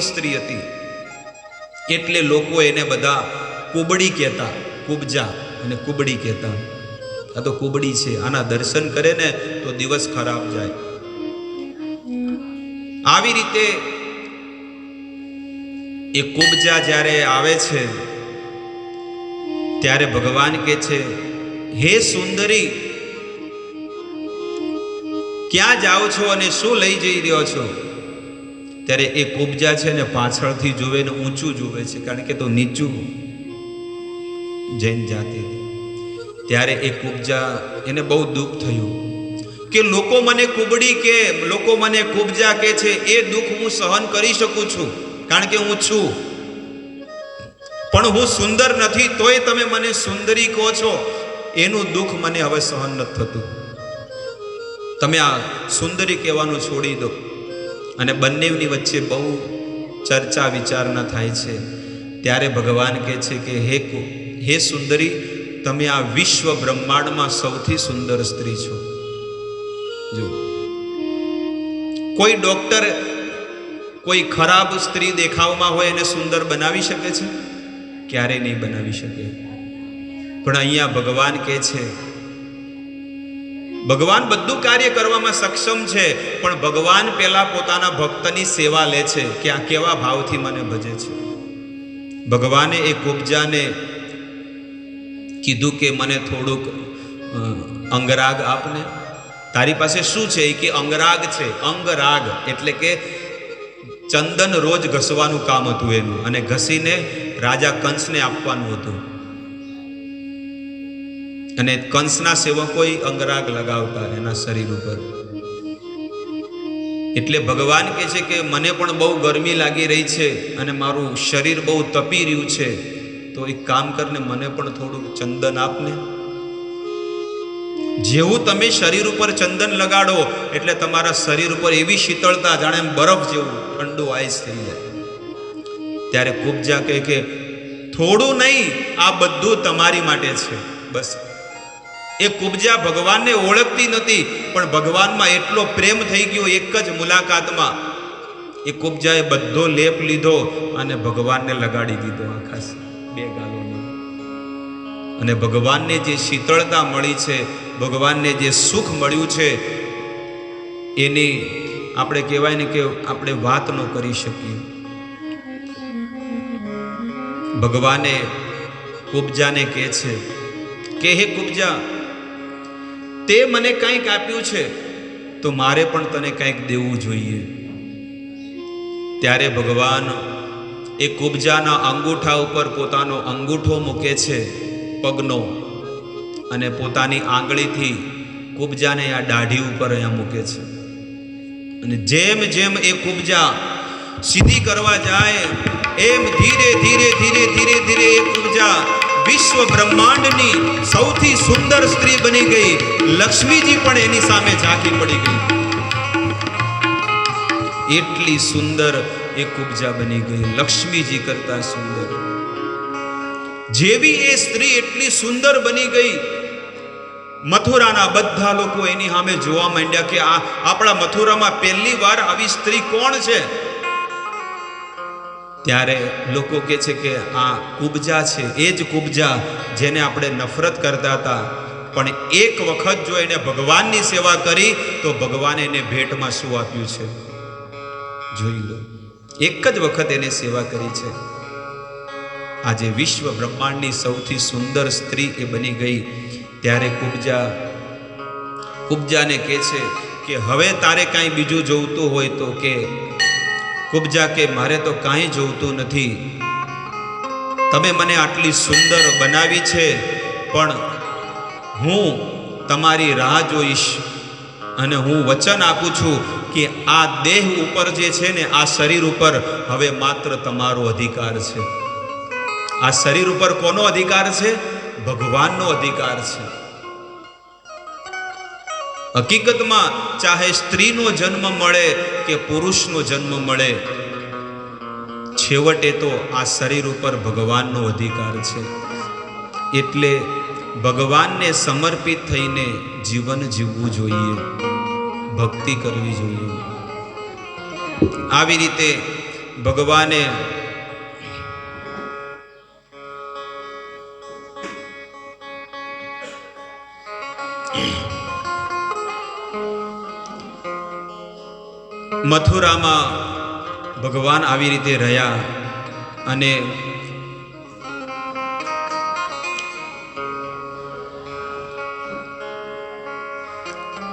સ્ત્રી હતી એટલે લોકો એને બધા કુબડી કહેતા, કુબજા અને કુબડી કહેતા. આ તો કુબડી છે, આના દર્શન કરે ને તો દિવસ ખરાબ જાય. આવી રીતે એ કુબજા જ્યારે આવે છે ત્યારે ભગવાન કહે છે, હે સુંદરી, ક્યાં જાઓ છો અને શું લઈ જઈ રહ્યો છો? ત્યારે એ કુબજા છે ને પાછળથી જોવે ને ઊંચું જોવે છે, કારણ કે તો નીચું જૈન જાતિ. ત્યારે એ કુબજા, એને બહુ દુઃખ થયું કે લોકો મને કુબડી કે, લોકો મને કુબજા કે છે. એ દુઃખ હું સહન કરી શકું છું કારણ કે હું છું, પણ હું સુંદર નથી, તોય તમે મને સુંદરી કહો છો. એનું દુઃખ મને હવે સહન નથી થતું. તમે આ સુંદરી કહેવાનું છોડી દો. અને બંનેની વચ્ચે બહુ ચર્ચા વિચારણા થાય છે. ત્યારે ભગવાન કહે છે કે હે સુંદરી, તમે આ વિશ્વ બ્રહ્માંડમાં સૌથી સુંદર સ્ત્રી છો. જો કોઈ ડોક્ટર કોઈ ખરાબ સ્ત્રી દેખાવમાં હોય એને સુંદર બનાવી શકે છે? ક્યારેય નહીં બનાવી શકે. પણ અહીંયા ભગવાન કહે છે, ભગવાન બધું કાર્ય કરવામાં સક્ષમ છે, પણ ભગવાન પેલા પોતાના ભક્તની સેવા લે છે કે આ કેવા ભાવથી મને ભજે છે. ભગવાને એ કુબજાને કીધું કે મને થોડુંક અંગરાગ આપને. તારી પાસે શું છે? કે અંગરાગ છે. અંગરાગ એટલે કે ચંદન રોજ ઘસવાનું કામ હતું એનું, અને ઘસીને રાજા કંસને આપવાનું હતું. અને કંસના સેવકોએ અંગરાગ લગાવતા એના શરીર ઉપર. એટલે ભગવાન કહે છે કે મને પણ બહુ ગરમી લાગી રહી છે અને મારું શરીર બહુ તપી રહ્યું છે, તો એક કામ કરને, મને પણ થોડું ચંદન આપને. જેવું તમે શરીર ઉપર ચંદન લગાડો એટલે તમારા શરીર ઉપર એવી શીતળતા, જાણે બરફ જેવું ઠંડુ આઈસ થઈ જાય. ત્યારે કુબજા કહે કે થોડું નહીં, આ બધું તમારી માટે છે. બસ. એ કુબજા ભગવાનને ઓળખતી નથી, પણ ભગવાનમાં એટલો પ્રેમ થઈ ગયો એક જ મુલાકાતમાં. એ કુબજાએ બધો લેપ લીધો અને ભગવાનને લગાડી દીધો આખા બે ગાલોને. અને ભગવાનને જે શીતળતા મળી છે, ભગવાનને જે સુખ મળ્યું છે, એની આપણે કહેવાય ને કે આપણે વાત ન કરી શકીએ. ભગવાને કુબજાને કહે છે કે હે કુબજા, તે મને કંઈક આપ્યું છે તો મારે પણ તને કંઈક દેવું જોઈએ. ત્યારે ભગવાન એ કુબજાના અંગૂઠા ઉપર પોતાનો અંગૂઠો મૂકે છે, પગનો, અને પોતાની આંગળીથી કુબજાને આ દાઢી ઉપર અહીંયા મૂકે છે. અને જેમ જેમ એ કુબજા સીધી કરવા જાય એમ ધીરે ધીરે ધીરે ધીરે ધીરે એ કુબજા વિશ્વ બ્રહ્માંડની સૌથી સુંદર સ્ત્રી બની ગઈ. લક્ષ્મીજી પણ એની સામે ઝાંખી પડી ગઈ. એટલી સુંદર એ કુબજા બની ગઈ, લક્ષ્મીજી કરતા સુંદર. જેવી એ સ્ત્રી એટલી સુંદર બની ગઈ, મથુરાના બધા લોકો એની સામે જોવા માંડ્યા કે આ આપણા મથુરામાં પહેલી વાર આવી સ્ત્રી કોણ છે? ત્યારે લોકો કહે છે કે આ કુબજા છે, એ જ કુબજા જેને આપણે નફરત કરતા હતા, પણ એક વખત જો એને ભગવાનની સેવા કરી તો ભગવાને એને ભેટમાં શું આપ્યું છે જોઈ લો. એક જ વખત એને સેવા કરી છે. આજે વિશ્વ બ્રહ્માંડની સૌથી સુંદર સ્ત્રી એ બની ગઈ. ત્યારે કુબજાને કહે છે કે હવે તારે કાંઈ બીજું જોઈતું હોય તો કે. કુબજા કે મારે તો કાંઈ જોઈતું નથી, તમે મને આટલી સુંદર બનાવી છે, પણ હું તમારી રાહ જોઈશ. અને હું વચન આપું છું કે આ દેહ ઉપર જે છે ને, આ શરીર ઉપર હવે માત્ર તમારો અધિકાર છે. આ શરીર ઉપર કોનો અધિકાર છે? ભગવાનનો અધિકાર છે. હકીકતમાં ચાહે સ્ત્રીનો જન્મ મળે કે પુરુષનો જન્મ મળે, છેવટે તો આ શરીર ઉપર ભગવાનનો અધિકાર છે. એટલે ભગવાનને સમર્પિત થઈને જીવન જીવવું જોઈએ, ભક્તિ કરવી જોઈએ. આવી રીતે ભગવાને મથુરામાં ભગવાન આવી રીતે રહ્યા અને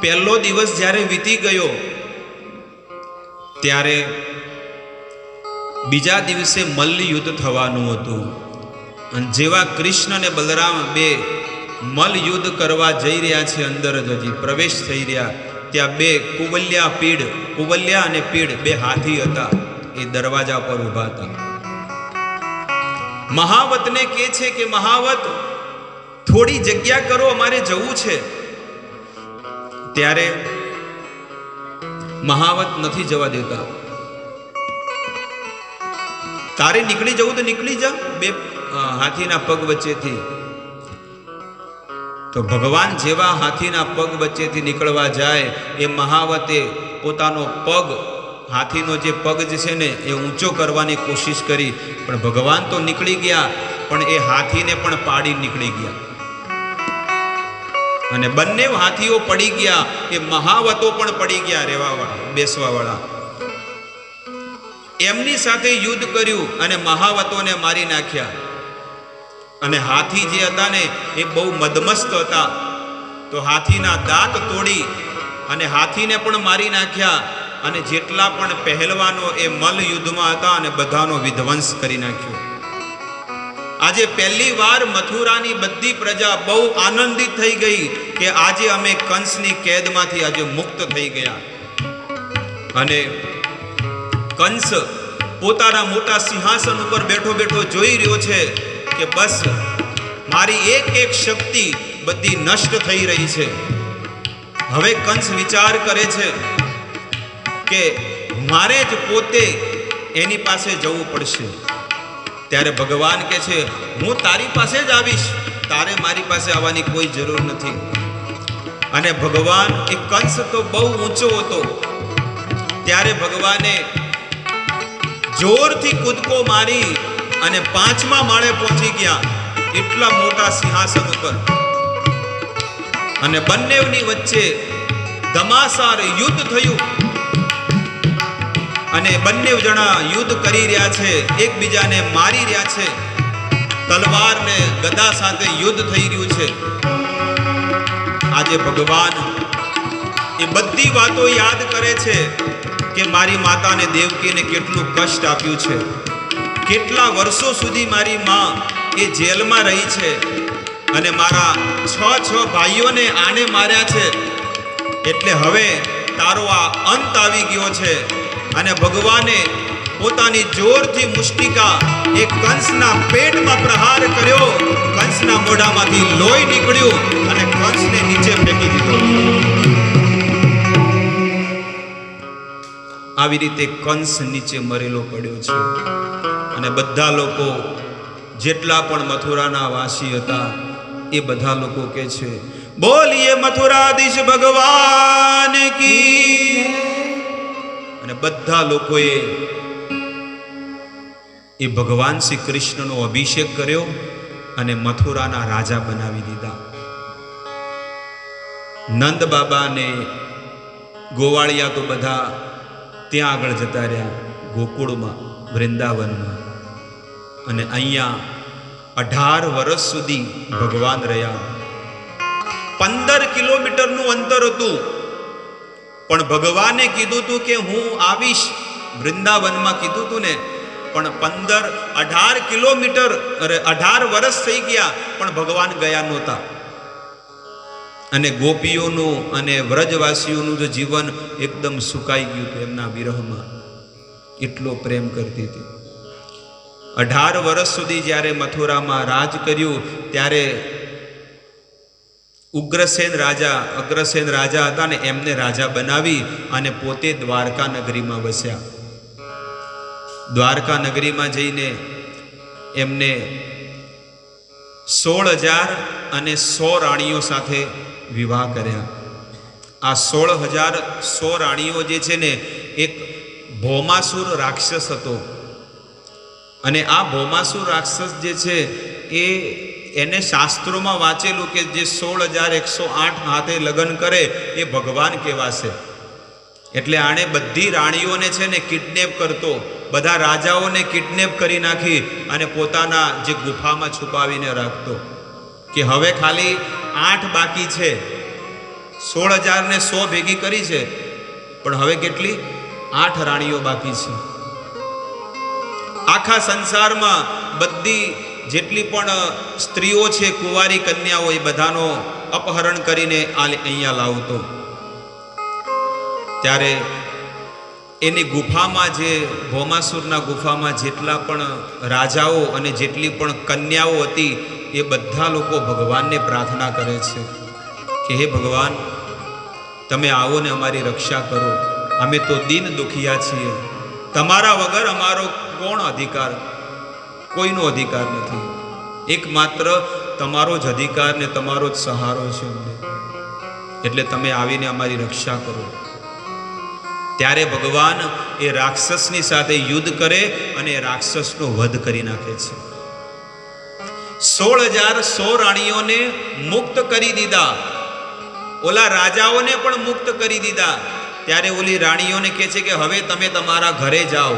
પહેલો દિવસ જ્યારે વીતી ગયો ત્યારે બીજા દિવસે મલ્લ યુદ્ધ થવાનું હતું અને જેવા કૃષ્ણ અને બલરામ બે મલ્લ યુદ્ધ કરવા જઈ રહ્યા છે, અંદર જ હજી પ્રવેશ થઈ રહ્યા, ત્યાં બે કુવલ્યા અને પીડ બે હાથી હતા, એ દરવાજા પર ઊભા હતા. મહાવતને કહે છે કે મહાવત થોડી જગ્યા કરો, અમારે જવું છે. ત્યારે મહાવત નથી જવા દેતા. તારે નીકળી જવું તો નીકળી જા બે હાથીના પગ વચ્ચેથી. તો ભગવાન જેવા હાથીના પગ વચ્ચેથી નીકળવા જાય, એ મહાવતે પોતાનો પગ, હાથીનો જે પગ છે ને એ ઊંચો કરવાની કોશિશ કરી, પણ ભગવાન તો નીકળી ગયા, પણ એ હાથીને પણ પાડી નીકળી ગયા અને બંને હાથીઓ પડી ગયા. એ મહાવતો પણ પડી ગયા, રહેવાવાળા, બેસવાવાળા. એમની સાથે યુદ્ધ કર્યું અને મહાવતોને મારી નાખ્યા. અને હાથી જે હતા ને એ બહુ મદમસ્ત હતા, તો હાથીના દાંત તોડી અને હાથીને પણ મારી નાખ્યા. અને જેટલા પણ પહેલવાનો એ મલ્લ યુદ્ધમાં હતા અને બધાનો વિધ્વંસ કરી નાખ્યો. આજે પહેલી વાર મથુરાની બધી પ્રજા બહુ આનંદિત થઈ ગઈ કે આજે અમે કંસની કેદમાંથી આજે મુક્ત થઈ ગયા. અને કંસ પોતાના મોટા સિંહાસન ઉપર બેઠો બેઠો જોઈ રહ્યો છે કે બસ મારી એક એક શક્તિ બધી નષ્ટ થઈ રહી છે. હવે કંસ વિચાર કરે છે કે મારે જ પોતે એની પાસે જવું પડશે. ત્યારે ભગવાન કહે છે હું તારી પાસે જ આવીશ, તારે મારી પાસે આવવાની કોઈ જરૂર નથી. અને ભગવાન, એ કંસ તો બહુ ઊંચો હતો, ત્યારે ભગવાને જોરથી કૂદકો મારી અને 5મા માળે પહોંચી ગયા, એટલા મોટા સિંહાસન ઉપર. અને બંનેની વચ્ચે ધમાસાર યુદ્ધ થયું અને બંને જણા યુદ્ધ કરી રહ્યા છે, એકબીજાને મારી રહ્યા છે, તલવાર ને ગદા સાથે યુદ્ધ થઈ રહ્યું છે. આજે ભગવાન એ બધી વાતો યાદ કરે છે કે મારી માતાને દેવકીને કેટલું કષ્ટ આપ્યું છે, કેટલા વર્ષો સુધી મારી માં એ જેલમાં રહી છે અને મારા 6 ભાઈઓને આને માર્યા છે. એટલે હવે તારો આ અંત આવી ગયો છે. અને ભગવાને પોતાની જોરથી મુષ્ટિકા એ કંસના પેટમાં પ્રહાર કર્યો, કંસના મોઢામાંથી લોહી નીકળ્યું અને કંસને નીચે ફેંકી દીધો. આવી રીતે કંસ નીચે મરેલો પડ્યો છે. અને બધા લોકો જેટલા પણ મથુરાના વાસી હતા એ બધા લોકો કહે છે બોલીએ મથુરાધીશ ભગવાન કી. અને બધા લોકોએ એ ભગવાન શ્રી કૃષ્ણનો અભિષેક કર્યો અને મથુરાના રાજા બનાવી દીધા. નંદ બાબા ને ગોવાળિયા તો બધા ત્યાં આગળ જતા રહ્યા, ગોકુળમાં, વૃંદાવનમાં. અને અહીંયા 18 વર્ષ સુધી ભગવાન રહ્યા. 15 કિલોમીટરનું અંતર હતું, પણ ભગવાને કીધું હતું કે હું આવીશ, વૃંદાવનમાં કીધું હતું ને. પણ 18 કિલોમીટર, 18 વર્ષ થઈ ગયા પણ ભગવાન ગયા નહોતા. અને ગોપીઓનું અને વ્રજવાસીઓનું જો જીવન એકદમ સુકાઈ ગયું હતું એમના વિરહમાં, એટલો પ્રેમ કરતી હતી. 18 વર્ષ સુધી જ્યારે મથુરામાં રાજ કર્યું ત્યારે અગ્રસેન રાજા હતા ને, એમને રાજા બનાવી અને પોતે દ્વારકા નગરીમાં વસ્યા. દ્વારકા નગરીમાં જઈને એમને 16,100 રાણીઓ સાથે વિવાહ કર્યા. આ 16,100 રાણીઓ જે છે ને, એક ભૌમાસુર રાક્ષસ હતો, અને આ ભૌમાસુર રાક્ષસ જે છે એને શાસ્ત્રોમાં વાંચેલું કે જે 16,108 હાથે લગ્ન કરે એ ભગવાન કહેવાશે. એટલે આણે બધી રાણીઓને છે ને કિડનેપ કરતો, બધા રાજાઓને કિડનેપ કરી નાખી અને પોતાના જે ગુફામાં છુપાવીને રાખતો કે હવે ખાલી 8 બાકી છે. 16,000 ભેગી કરી છે, પણ હવે કેટલી? 8 રાણીઓ બાકી છે. આખા સંસારમાં બધી જેટલી પણ સ્ત્રીઓ છે, કુંવારી કન્યાઓ, એ બધાનો અપહરણ કરીને અહીંયા લાવતો. ત્યારે એની ગુફામાં, જે ભૌમાસુરના ગુફામાં જેટલા પણ રાજાઓ અને જેટલી પણ કન્યાઓ હતી એ બધા લોકો ભગવાનને પ્રાર્થના કરે છે કે હે ભગવાન, તમે આવો ને અમારી રક્ષા કરો. અમે તો દીન દુખિયા છીએ, તમારા વગર અમારો કોણ અધિકાર? કોઈનો અધિકાર નથી, એકમાત્ર તમારો જ અધિકાર ને તમારો જ સહારો છે અમને. એટલે તમે આવીને અમારી રક્ષા કરો. ત્યારે ભગવાન એ રાક્ષસની સાથે યુદ્ધ કરે અને રાક્ષસનો વધ કરી નાખે છે. 16,100 રાણીઓને મુક્ત કરી દીધા, ઓલા રાજાઓને પણ મુક્ત કરી દીધા. ત્યારે ઓલી રાણીઓને કહે છે કે હવે તમે તમારા ઘરે જાઓ.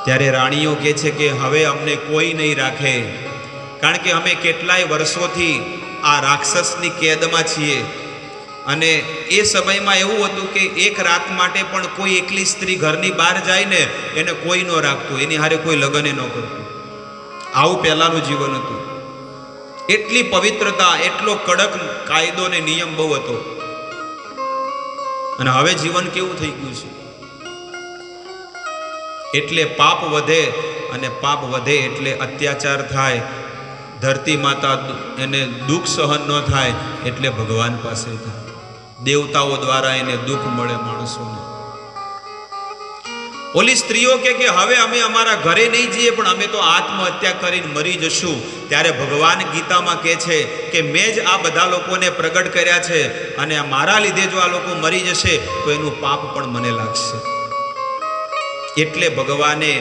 ત્યારે રાણીઓ કહે છે કે હવે અમને કોઈ નહીં રાખે, કારણ કે અમે કેટલાય વર્ષોથી આ રાક્ષસની કેદમાં છીએ. અને એ સમયમાં એવું હતું કે એક રાત માટે પણ કોઈ એકલી સ્ત્રી ઘરની બહાર જાય ને એને કોઈ ન રાખતું, એની હારે કોઈ લગ્ન ન કરતું. આવું પહેલાનું જીવન હતું. એટલી પવિત્રતા, એટલો કડક કાયદો ને નિયમ બહુ હતો. અને હવે જીવન કેવું થઈ ગયું છે? એટલે પાપ વધે, અને પાપ વધે એટલે અત્યાચાર થાય. ધરતી માતા એને દુઃખ સહન ન થાય એટલે ભગવાન પાસે થાય. દેવતાઓ દ્વારા એને દુઃખ મળે માણસોને. ઓલી સ્ત્રીઓ કે હવે અમે અમારા ઘરે નહીં જઈએ, પણ અમે તો આત્મહત્યા કરીને મરી જશું. ત્યારે ભગવાન ગીતામાં કહે છે કે મેં જ આ બધા લોકોને પ્રગટ કર્યા છે, અને મારા લીધે જો આ લોકો મરી જશે તો એનું પાપ પણ મને લાગશે. એટલે ભગવાને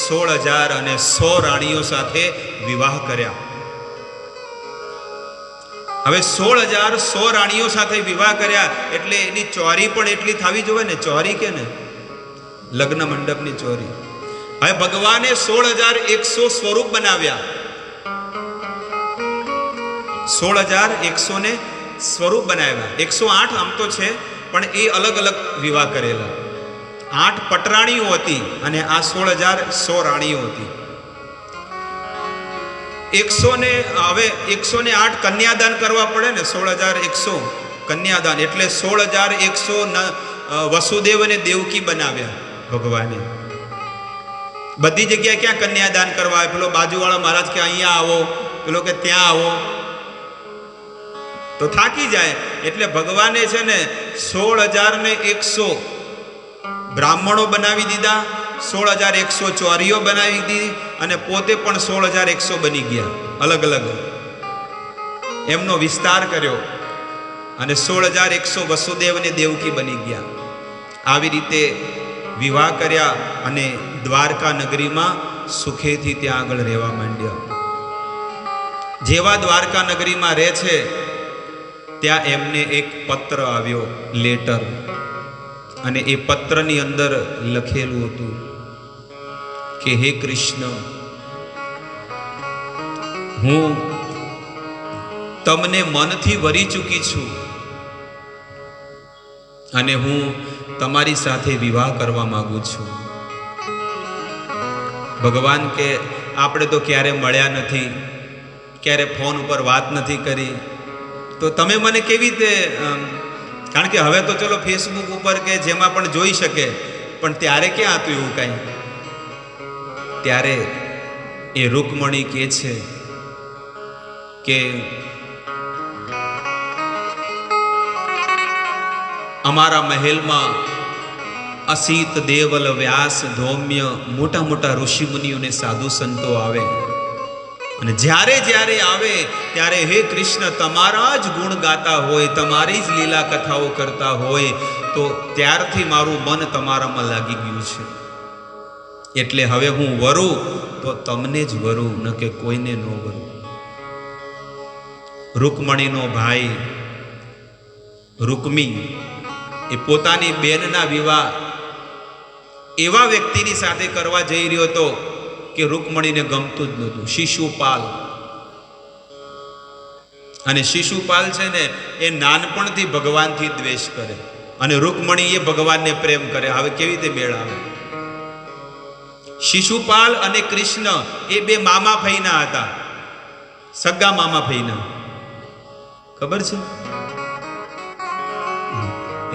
16,100 રાણીઓ સાથે વિવાહ કર્યા. હવે 16,100 રાણીઓ સાથે વિવાહ કર્યા એટલે એની ચોરી પણ એટલી થવી જોઈએ ને. ચોરી કે ને લગ્ન મંડપની ચોરી. હવે ભગવાને 16,100 સ્વરૂપ બનાવ્યા. 16,100 ને સ્વરૂપ બનાવ્યા. 108 આમ તો છે, પણ એ અલગ અલગ વિવાહ કરેલા. 8 પટરાણીઓ હતી અને આ 16,100 રાણીઓ હતી. 108 કન્યાદાન કરવા પડે ને. 16,100 કન્યાદાન એટલે 16,100 વસુદેવ અને દેવકી બનાવ્યા ભગવાને. બધી જગ્યાએ ક્યાં કન્યાદાન કરવા આવે? પેલો બાજુવાળા મહારાજ કે અહીંયા આવો, પેલો કે ત્યાં આવો, તો થાકી જાય. એટલે ભગવાને છે ને 16,100 બ્રાહ્મણો બનાવી દીધા, 16,100 ચોરીઓ બનાવી દીધી, અને પોતે પણ 16,100 બની ગયા. અલગ અલગ એમનો વિસ્તાર કર્યો, અને 16,100 વસુદેવ અને દેવકી બની ગયા. આવી રીતે વિવાહ કર્યા અને દ્વારકા નગરીમાં સુખેથી ત્યાં આગળ રહેવા માંડ્યા. જેવા દ્વારકા નગરીમાં રહે છે ત્યાં એમને એક પત્ર આવ્યો, લેટર. અને એ પત્રની અંદર લખેલું હતું કે હે કૃષ્ણ, હું તમને મનથી વરી ચૂકી છું અને હું તમારી સાથે વિવાહ કરવા માંગુ છું. ભગવાન કે આપણે તો ક્યારે મળ્યા નથી, ક્યારે ફોન ઉપર વાત નથી કરી, તો તમે મને કેવી રીતે? કારણ કે હવે તો ચલો ફેસબુક ઉપર કે જેમાં પણ જોઈ શકે, પણ ત્યારે ક્યાં હતું એવું કાંઈ? ત્યારે એ રૂકમણી કહે છે કે અમારા મહેલમાં અસિત, દેવલ, વ્યાસ, ધૌમ્ય મોટા મોટા ઋષિ મુનિઓને સાધુ સંતો આવે, અને જ્યારે જ્યારે આવે ત્યારે હે કૃષ્ણ તમારા જ ગુણ ગાતા હોય, તમારી જ લીલા કથાઓ કરતા હોય, તો ત્યારથી મારું મન તમારામાં લાગી ગયું છે. એટલે હવે હું વરું તો તમને જ વરું, ન કે કોઈને ન વરું. રૂકમણીનો ભાઈ રૂકમી એ પોતાની બેનના વિવાહ એવા વ્યક્તિની સાથે કરવા જઈ રહ્યો હતો કે રૂકમણીને ગમતું જ નહોતું, શિશુપાલ. અને શિશુપાલ છે ને એ નાનપણથી ભગવાનથી દ્વેષ કરે અને રૂકમણી એ ભગવાનને પ્રેમ કરે. હવે કેવી રીતે મેળ આવે? શિશુપાલ અને કૃષ્ણ એ બે મામા ફઈના હતા, સગા મામા ફઈના. ખબર છે?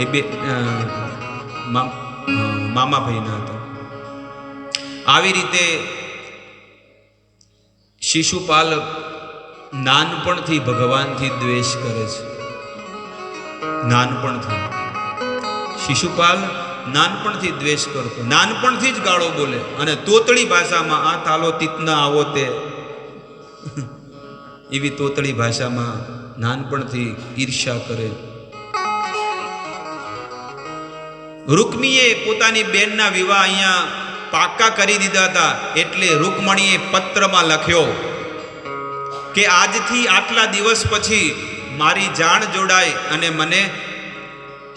એ બે મામા ભાઈના હતા. આવી રીતે શિશુપાલ નાનપણથી ભગવાનથી દ્વેષ કરે છે. નાનપણથી શિશુપાલ નાનપણથી દ્વેષ કરતો, નાનપણથી જ ગાળો બોલે અને તોતળી ભાષામાં આ તાલો તીતના આવો તે એવી તોતળી ભાષામાં નાનપણથી ઈર્ષ્યા કરે. રૂકમીએ પોતાની બેનના વિવાહ અહીંયા પાક્કા કરી દીધા હતા. એટલે રૂકમણીએ પત્રમાં લખ્યો કે આજથી આટલા દિવસ પછી મારી જાણ જોડાય અને મને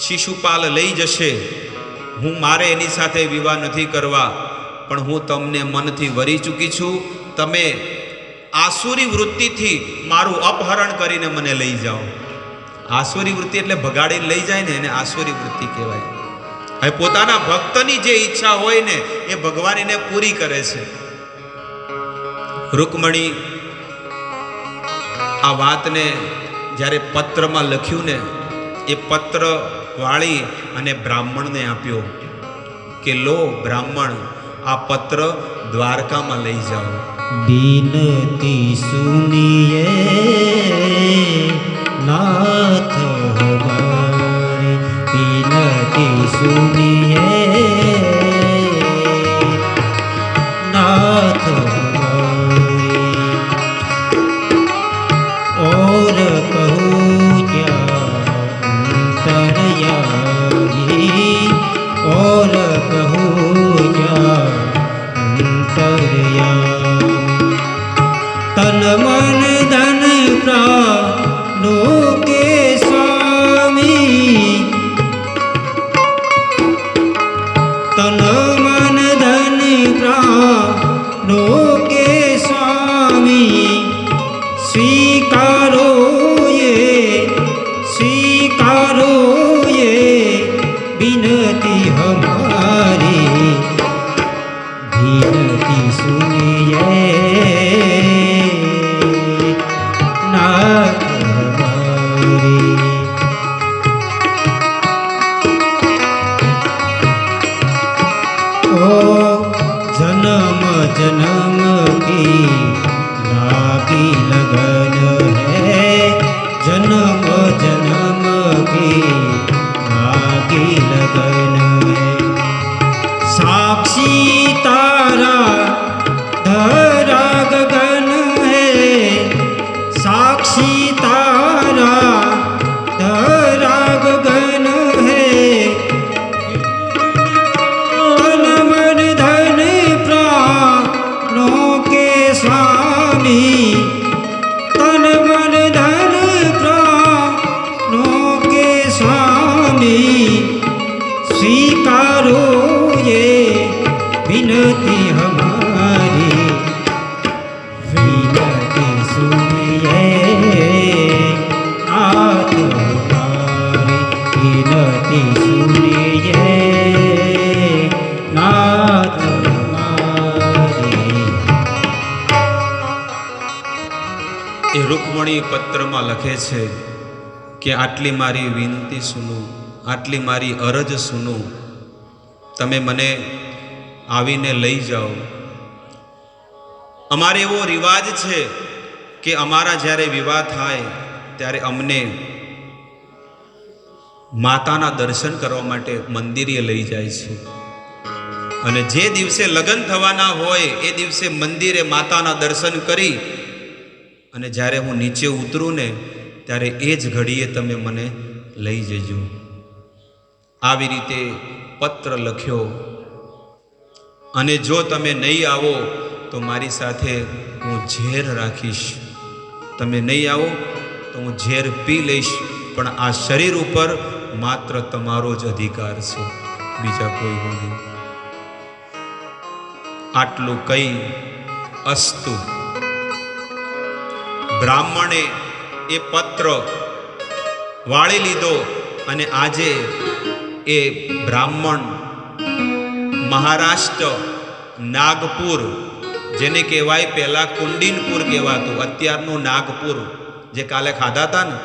શિશુપાલ લઈ જશે. મારે એની સાથે વિવાહ નથી કરવા, પણ હું તમને મનથી વરી ચૂકી છું. તમે આસુરી વૃત્તિથી મારું અપહરણ કરીને મને લઈ જાઓ. આસુરી વૃત્તિ એટલે ભગાડીને લઈ જાય ને, એને આસુરી વૃત્તિ કહેવાય. હવે પોતાના ભક્તની જે ઈચ્છા હોય ને એ ભગવાન એને પૂરી કરે છે. રૂકમણી આ વાતને જ્યારે પત્રમાં લખ્યું ને, એ પત્ર વાળી અને બ્રાહ્મણને આપ્યો કે લો બ્રાહ્મણ, આ પત્ર દ્વારકામાં લઈ જાઓ. बिनती सुनिए नाथ हमारे, बिनती सुनिए नाथ हमारे, और कहूँ क्या अंतर्यामी, और कहूँ क्या अंतर्यामी, तन मन धन प्राणों के स्वामी, तन मन धन प्राणों के स्वामी, स्वीकारो ये बिनती हमारी, बिनती सुनिए नाथ हमारे. ओ जन्म जन्म की लागी लगन है, जन्म जन्म की लागी लगन है, साक्षी तारा धरा गगन है, साक्षी तारा धरा गगन है, तन मन धन प्राणों के स्वामी, तन मन धन प्राणों के स्वामी, स्वीकारो ये बिनती हमारी, बिनती सुनिए नाथ हमारी, बिनती सुनिए नाथ हमारी. એ રૂકમણી પત્રમાં લખે છે કે આટલી મારી વિનંતી સુનો, આટલી મારી અરજ સુનો, તમે મને આવીને લઈ જાઓ. અમારે એવો રિવાજ છે કે અમારા જ્યારે વિવાહ થાય ત્યારે અમને માતાના દર્શન કરવા માટે મંદિરે લઈ જાય છે. અને જે દિવસે લગ્ન થવાના હોય એ દિવસે મંદિરે માતાના દર્શન કરી અને જ્યારે હું નીચે ઉતરું ને ત્યારે એ જ ઘડીએ તમે મને લઈ જજો. આવી રીતે પત્ર લખ્યો અને જો તમે નહીં આવો તો મારી સાથે હું ઝેર રાખીશ. તમે નહીં આવો તો હું ઝેર પી લઈશ, પણ આ શરીર ઉપર માત્ર તમારો જ અધિકાર છે, બીજા કોઈ નહીં. આટલું કહી અસ્તુ. બ્રાહ્મણે એ પત્ર વાળી લીધો અને આજે એ બ્રાહ્મણ મહારાષ્ટ્ર નાગપુર, જેને કહેવાય પહેલા કુંડિનપુર કહેવાતું, અત્યારનું નાગપુર, જે કાલે ખાધા હતા ને,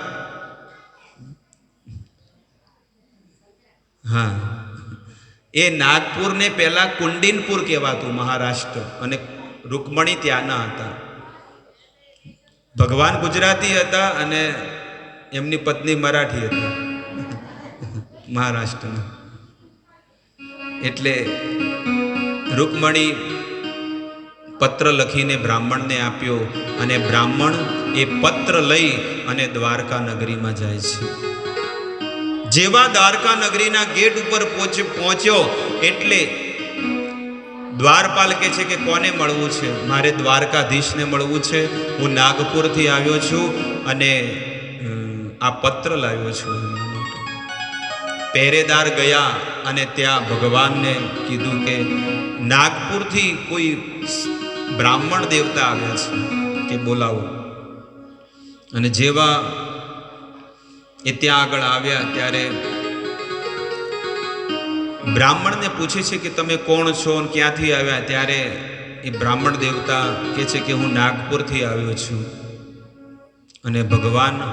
હા, એ નાગપુરને પહેલા કુંડિનપુર કહેવાતું મહારાષ્ટ્ર, અને રૂકમણી ત્યાંના હતા. ભગવાન ગુજરાતી હતા અને એમની પત્ની મરાઠી હતા મહારાષ્ટ્રના. એટલે રૂકમણી પત્ર લખીને બ્રાહ્મણને આપ્યો અને બ્રાહ્મણ એ પત્ર લઈ અને દ્વારકા નગરીમાં જાય છે. જેવા દ્વારકા નગરીના ગેટ ઉપર પહોંચ્યો એટલે દ્વારપાલ કહે છે કે કોને મળવું છે? મારે દ્વારકાધીશને મળવું છે, હું નાગપુરથી આવ્યો છું અને આ પત્ર લાવ્યો છું. પહેરેદાર ગયા અને ત્યાં ભગવાનને કીધું કે નાગપુરથી કોઈ બ્રાહ્મણ દેવતા આવ્યા છે કે બોલાવો. અને જેવા એ ત્યાં આગળ આવ્યા ત્યારે બ્રાહ્મણને પૂછે છે કે તમે કોણ છો અને ક્યાંથી આવ્યા? ત્યારે એ બ્રાહ્મણ દેવતા કહે છે કે હું નાગપુરથી આવ્યો છું. અને ભગવાનને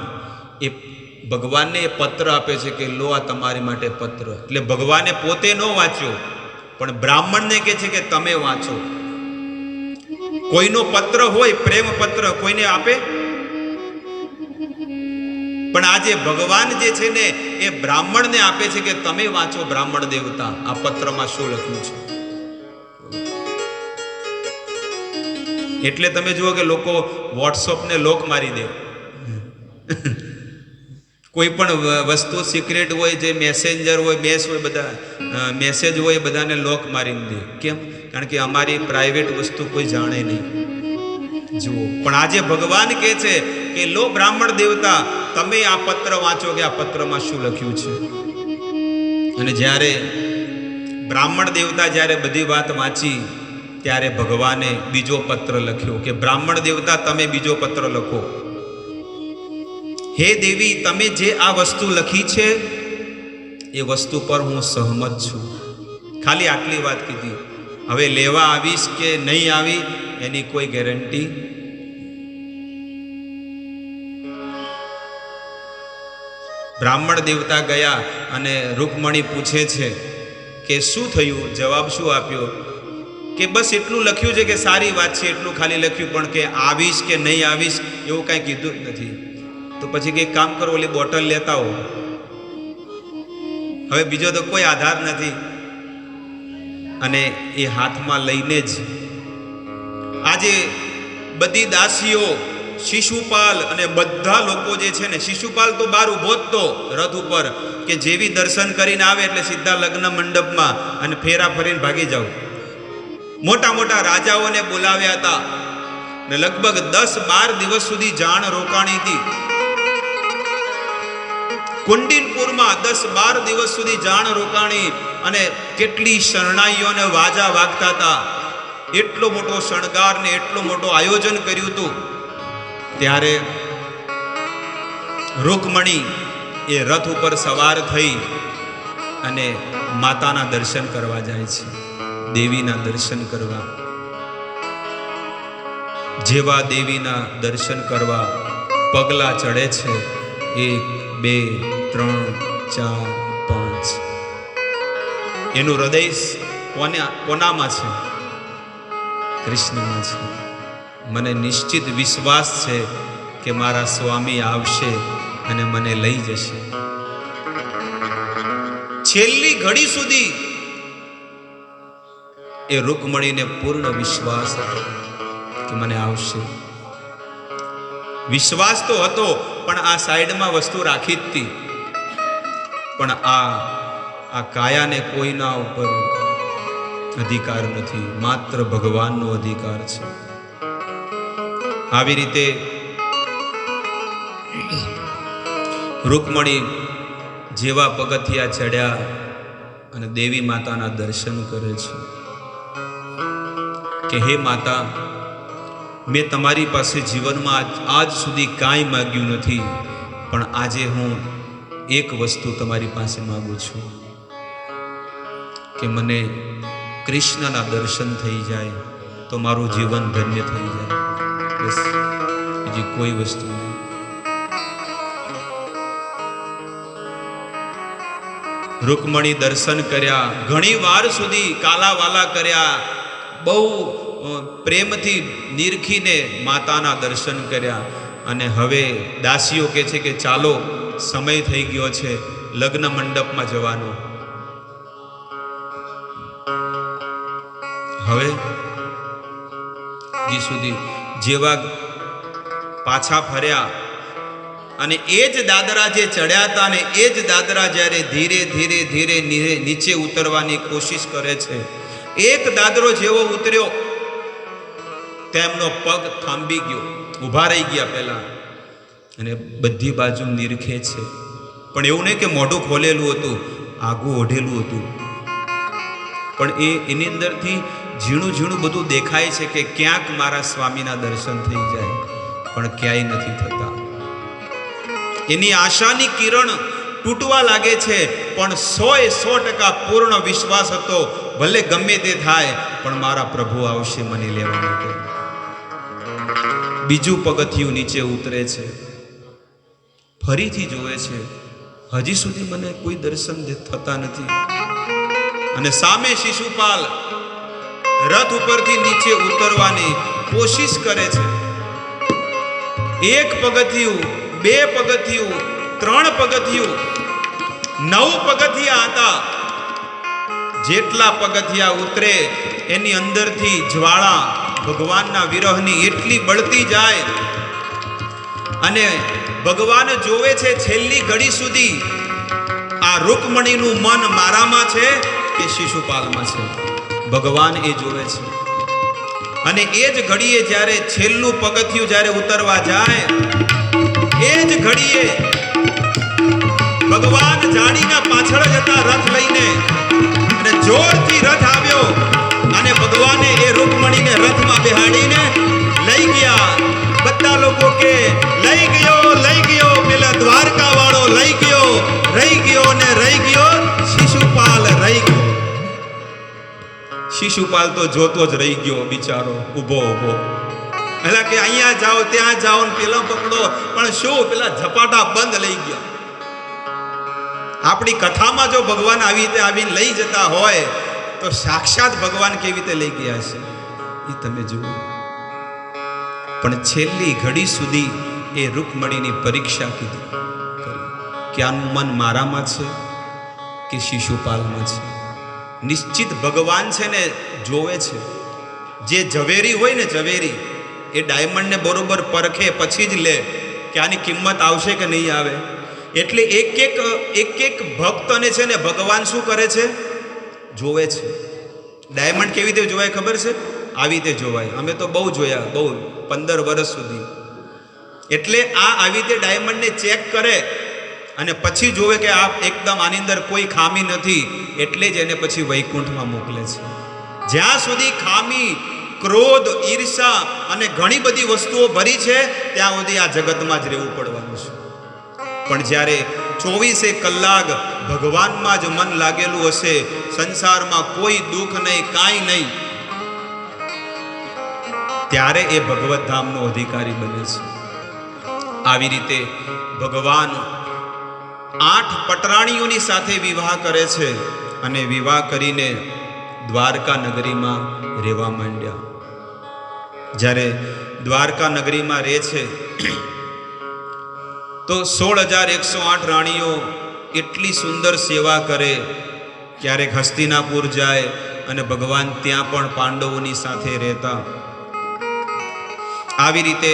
એ પત્ર આપે છે કે લો, આ તમારી માટે પત્ર. એટલે ભગવાને પોતે ન વાંચ્યો, પણ બ્રાહ્મણને કહે છે કે તમે વાંચો. કોઈનો પત્ર હોય, પ્રેમ પત્ર કોઈને આપે, પણ આજે ભગવાન જે છે ને એ બ્રાહ્મણને આપે છે કે તમે વાંચો બ્રાહ્મણ દેવતા, આ પત્રમાં શું લખ્યું છે. એટલે તમે જુઓ કે લોકો વોટ્સઅપને લોક મારી દે. કોઈ પણ વસ્તુ સિક્રેટ હોય, જે મેસેન્જર હોય, મેસ હોય, બધા મેસેજ હોય, બધાને લોક મારીને દે. કેમ? કારણ કે અમારી પ્રાઇવેટ વસ્તુ કોઈ જાણે નહીં. જુઓ, પણ આજે ભગવાન કહે છે કે લો બ્રાહ્મણ દેવતા, તમે આ પત્ર વાંચો કે આ પત્રમાં શું લખ્યું છે. અને જ્યારે બ્રાહ્મણ દેવતા જ્યારે બધી વાત વાંચી ત્યારે ભગવાને બીજો પત્ર લખ્યો કે બ્રાહ્મણ દેવતા, તમે બીજો પત્ર લખો. હે દેવી, તમે જે આ વસ્તુ લખી છે એ વસ્તુ પર હું સહમત છું. ખાલી આટલી વાત કીધી. હવે લેવા આવીશ કે નહીં આવી એની કોઈ ગેરંટી. બ્રાહ્મણ દેવતા ગયા અને રૂકમણી પૂછે છે કે શું થયું? જવાબ શું આપ્યો? કે બસ એટલું લખ્યું છે કે સારી વાત છે, એટલું ખાલી લખ્યું, પણ કે આવીશ કે નહીં આવીશ એવું કાંઈ કીધું જ નથી. તો પછી કંઈક કામ કરો, ઓલી બોટલ લેતા હો. હવે બીજો તો કોઈ આધાર નથી. અને એ હાથમાં લઈને જ આજે બધી દાસીઓ, શિશુપાલ અને બધા લોકો જે છે ને, શિશુપાલ તો બહાર ઊભો જ તો રથ ઉપર કે જેવી દર્શન કરીને આવે એટલે સીધા લગ્ન મંડપમાં અને ફેરા ફરીને ભાગી જાવ. મોટા મોટા રાજાઓને બોલાવ્યા હતા ને લગભગ 10-12 દિવસ સુધી જાણ રોકાણી હતી. કુંડિનપુરમાં 10-12 દિવસ સુધી જાણ રોકાણી અને કેટલી શરણાઈઓને વાજા વાગતા હતા. એટલો મોટો શણગાર ને એટલો મોટો આયોજન કર્યું હતું. ત્યારે રૂકમણી એ રથ ઉપર સવાર થઈ અને માતાના દર્શન કરવા જાય છે, દેવીના દર્શન કરવા. જેવા દેવીના દર્શન કરવા પગલા ચડે છે, 1 2 3 4 5, એનું હૃદય કોનામાં છે? કૃષ્ણમાં છે. મને નિશ્ચિત વિશ્વાસ છે કે મારા સ્વામી આવશે અને મને લઈ જશે. છેલ્લી ઘડી સુધી એ રૂકમણીને પૂર્ણ વિશ્વાસ હતો કે મને આવશે. વિશ્વાસ તો હતો, પણ આ સાઈડમાં વસ્તુ રાખી જ હતી. પણ આ કાયાને કોઈના ઉપર અધિકાર નથી, માત્ર ભગવાનનો અધિકાર છે. આવી રીતે રૂકમણી જેવા પગથિયા ચડ્યા અને દેવી માતાના દર્શન કરે છે કે હે માતા, મેં તમારી પાસે જીવનમાં આજ સુધી કાંઈ માગ્યું નથી, પણ આજે હું એક વસ્તુ તમારી પાસે માગું છું કે મને કૃષ્ણના દર્શન થઈ જાય તો મારું જીવન ધન્ય થઈ જાય. બસ બીજી કોઈ વસ્તુ નહીં. રૂકમણી દર્શન કર્યા, ઘણી વાર સુધી કાલાવાલા કર્યા, બહુ પ્રેમથી નિરખીને માતાના દર્શન કર્યા. અને હવે દાસીઓ કહે છે કે ચાલો, સમય થઈ ગયો છે લગ્ન મંડપમાં જવાનો. હવે હજી સુધી જેવા પાછા ફર્યા અને એ જ દાદરા જે ચડ્યા હતા ને એ જ દાદરા જ્યારે ધીરે ધીરે ધીરે નીચે ઉતરવાની કોશિશ કરે છે, એક દાદરો જેવો ઉતર્યો તેમનો પગ થાંભી ગયો, ઊભા રહી ગયા પહેલા, અને બધી બાજુ નિરખે છે. પણ એવું નહીં કે મોઢું ખોલેલું હતું, આગું ઓઢેલું હતું, પણ એની અંદરથી ઝીણું ઝીણું બધું દેખાય છે કે ક્યાંક મારા સ્વામીના દર્શન થઈ જાય, પણ ક્યાંય નથી થતા. એની આશાની કિરણ તૂટવા લાગે છે, પણ 100% પૂર્ણ વિશ્વાસ હતો, ભલે ગમે તે થાય પણ મારા પ્રભુ આવશે મને લેવા માટે. બીજું પગથિયું નીચે ઉતરે છે, ફરીથી જોવે છે, હજી સુધી મને કોઈ દર્શન થતા નથી. અને સામે શિશુપાલ રથ ઉપરથી નીચે ઉતરવાની કોશિશ કરે છે. એક પગથિયું, 2 પગથિયું, 3 પગથિયું, 9 પગથિયા હતા. જેટલા પગથિયા ઉતરે એની અંદરથી જ્વાળા ભગવાનના વિરહની એટલી બળતી જાય. અને ભગવાન જોવે છે છેલ્લી ઘડી સુધી આ રૂકમણીનું મન મારામાં છે કે શિશુપાલમાં છે, ભગવાન એ જોવે છે. અને એ જ ઘડીએ જ્યારે છેલ્લું પગથિયું જ્યારે ઉતરવા જાય, એ જ ઘડીએ ભગવાન જાણીના પાછળ જતા રથ લઈને, અને જોરથી રથ આવ્યો અને ભગવાને એ રૂકમણીને રથમાં બેહાડીને લઈ ગયા. બધા લોકો કે લઈ ગયો પેલા દ્વારકા વાળો લઈ ગયો, રહી ગયો ને રહી ગયો શિશુપાલ રહી ગયો. શિશુપાલ તો જોતો જ રહી ગયો બિચારો, ઊભો એટલે કે અહીંયા જાઓ ત્યાં જાઓ ને પેલા પકડો, પણ શું પેલા ઝપાટા બંધ લઈ ગયા. આપણી કથામાં જો ભગવાન આવી રીતે આવીને લઈ જતા હોય તો સાક્ષાત ભગવાન કેવી રીતે લઈ ગયા છે એ તમે જુઓ. પણ છેલ્લી ઘડી સુધી એ રૂકમણીની પરીક્ષા કીધી કે આનું મન મારામાં છે કે શિશુપાલમાં છે. નિશ્ચિત ભગવાન છે ને જોવે છે. જે ઝવેરી હોય ને, ઝવેરી એ ડાયમંડને બરોબર પરખે પછી જ લે કે આની કિંમત આવશે કે નહીં આવે. એટલે એક એક ભક્તને છે ને ભગવાન શું કરે છે, જોવે છે. ડાયમંડ કેવી રીતે જોવાય ખબર છે? આવી રીતે જોવાય. અમે તો બહુ જોયા, બહુ 15 વર્ષ સુધી. એટલે આવી રીતે ડાયમંડને ચેક કરે અને પછી જોવે કે આ એકદમ આની અંદર કોઈ ખામી નથી, એટલે જ એને પછી વૈકુંઠમાં મોકલે છે. જ્યાં સુધી ખામી, ક્રોધ, ઈર્ષા અને ઘણી બધી વસ્તુઓ ભરી છે ત્યાં સુધી આ જગતમાં જ રહેવું પડવાનું છે. પણ જ્યારે 24 કલાક ભગવાનમાં જ મન લાગેલું હશે, સંસારમાં કોઈ દુઃખ નહીં, કાંઈ નહીં, ત્યારે એ ભગવત ધામનો અધિકારી બને છે. આવી રીતે ભગવાન 8 પટરાણીઓની સાથે વિવાહ કરે છે અને વિવાહ કરીને દ્વારકા નગરીમાં રહેવા માંડ્યા. જ્યારે દ્વારકા નગરીમાં રહે છે તો 16,108 રાણીઓ એટલી સુંદર સેવા કરે. ક્યારેક હસ્તિનાપુર જાય અને ભગવાન ત્યાં પણ પાંડવોની સાથે રહેતા. આવી રીતે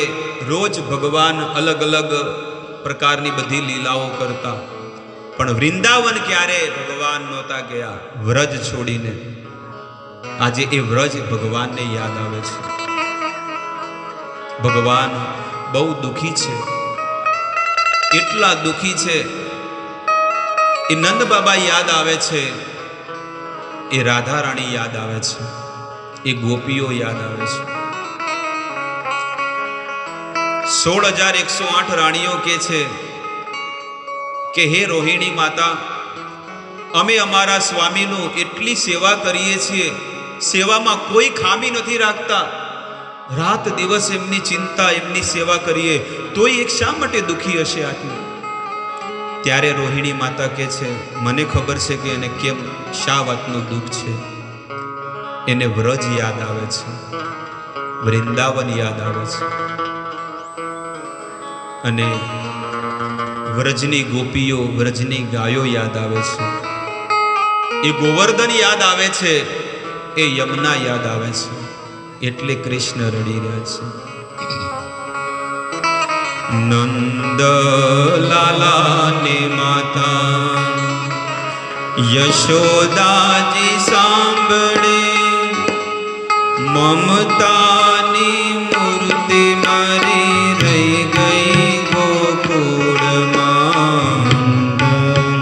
રોજ ભગવાન અલગ અલગ પ્રકારની બધી લીલાઓ કરતા. પણ વૃંદાવન ક્યારે ભગવાન નહોતા ગયા, વ્રજ છોડીને. આજે એ વ્રજ ભગવાનને યાદ આવે છે. ભગવાન બહુ દુખી છે, એટલા દુખી છે. એ નંદ બાબા યાદ આવે છે, એ રાધા રાણી યાદ આવે છે, એ ગોપીઓ યાદ આવે છે. 16,108 રાણીઓ કહે છે કે હે રોહિણી માતા, અમે અમારા સ્વામીનું એટલી સેવા કરીએ છીએ, સેવામાં કોઈ ખામી નથી રાખતા, રાત દિવસ એમની ચિંતા, એમની સેવા કરીએ, તોય એક શા માટે દુખી હશે આટલું? ત્યારે રોહિણી માતા કહે છે, મને ખબર છે કે એને કેમ, શા વાતનું દુઃખ છે. એને વ્રજ યાદ આવે છે, વૃંદાવન યાદ આવે છે, અને વ્રજની ગોપીઓ, વ્રજની ગાયો યાદ આવે છે, એ ગોવર્ધન યાદ આવે છે, એ યમુના યાદ આવે છે. એટલે કૃષ્ણ રડી રહ્યા છે. નંદ લાલાને માતા યશોદાજી સાંભળે, મમતાની મૂર્તિ મારી રહી ગઈ ગોકુળમાં.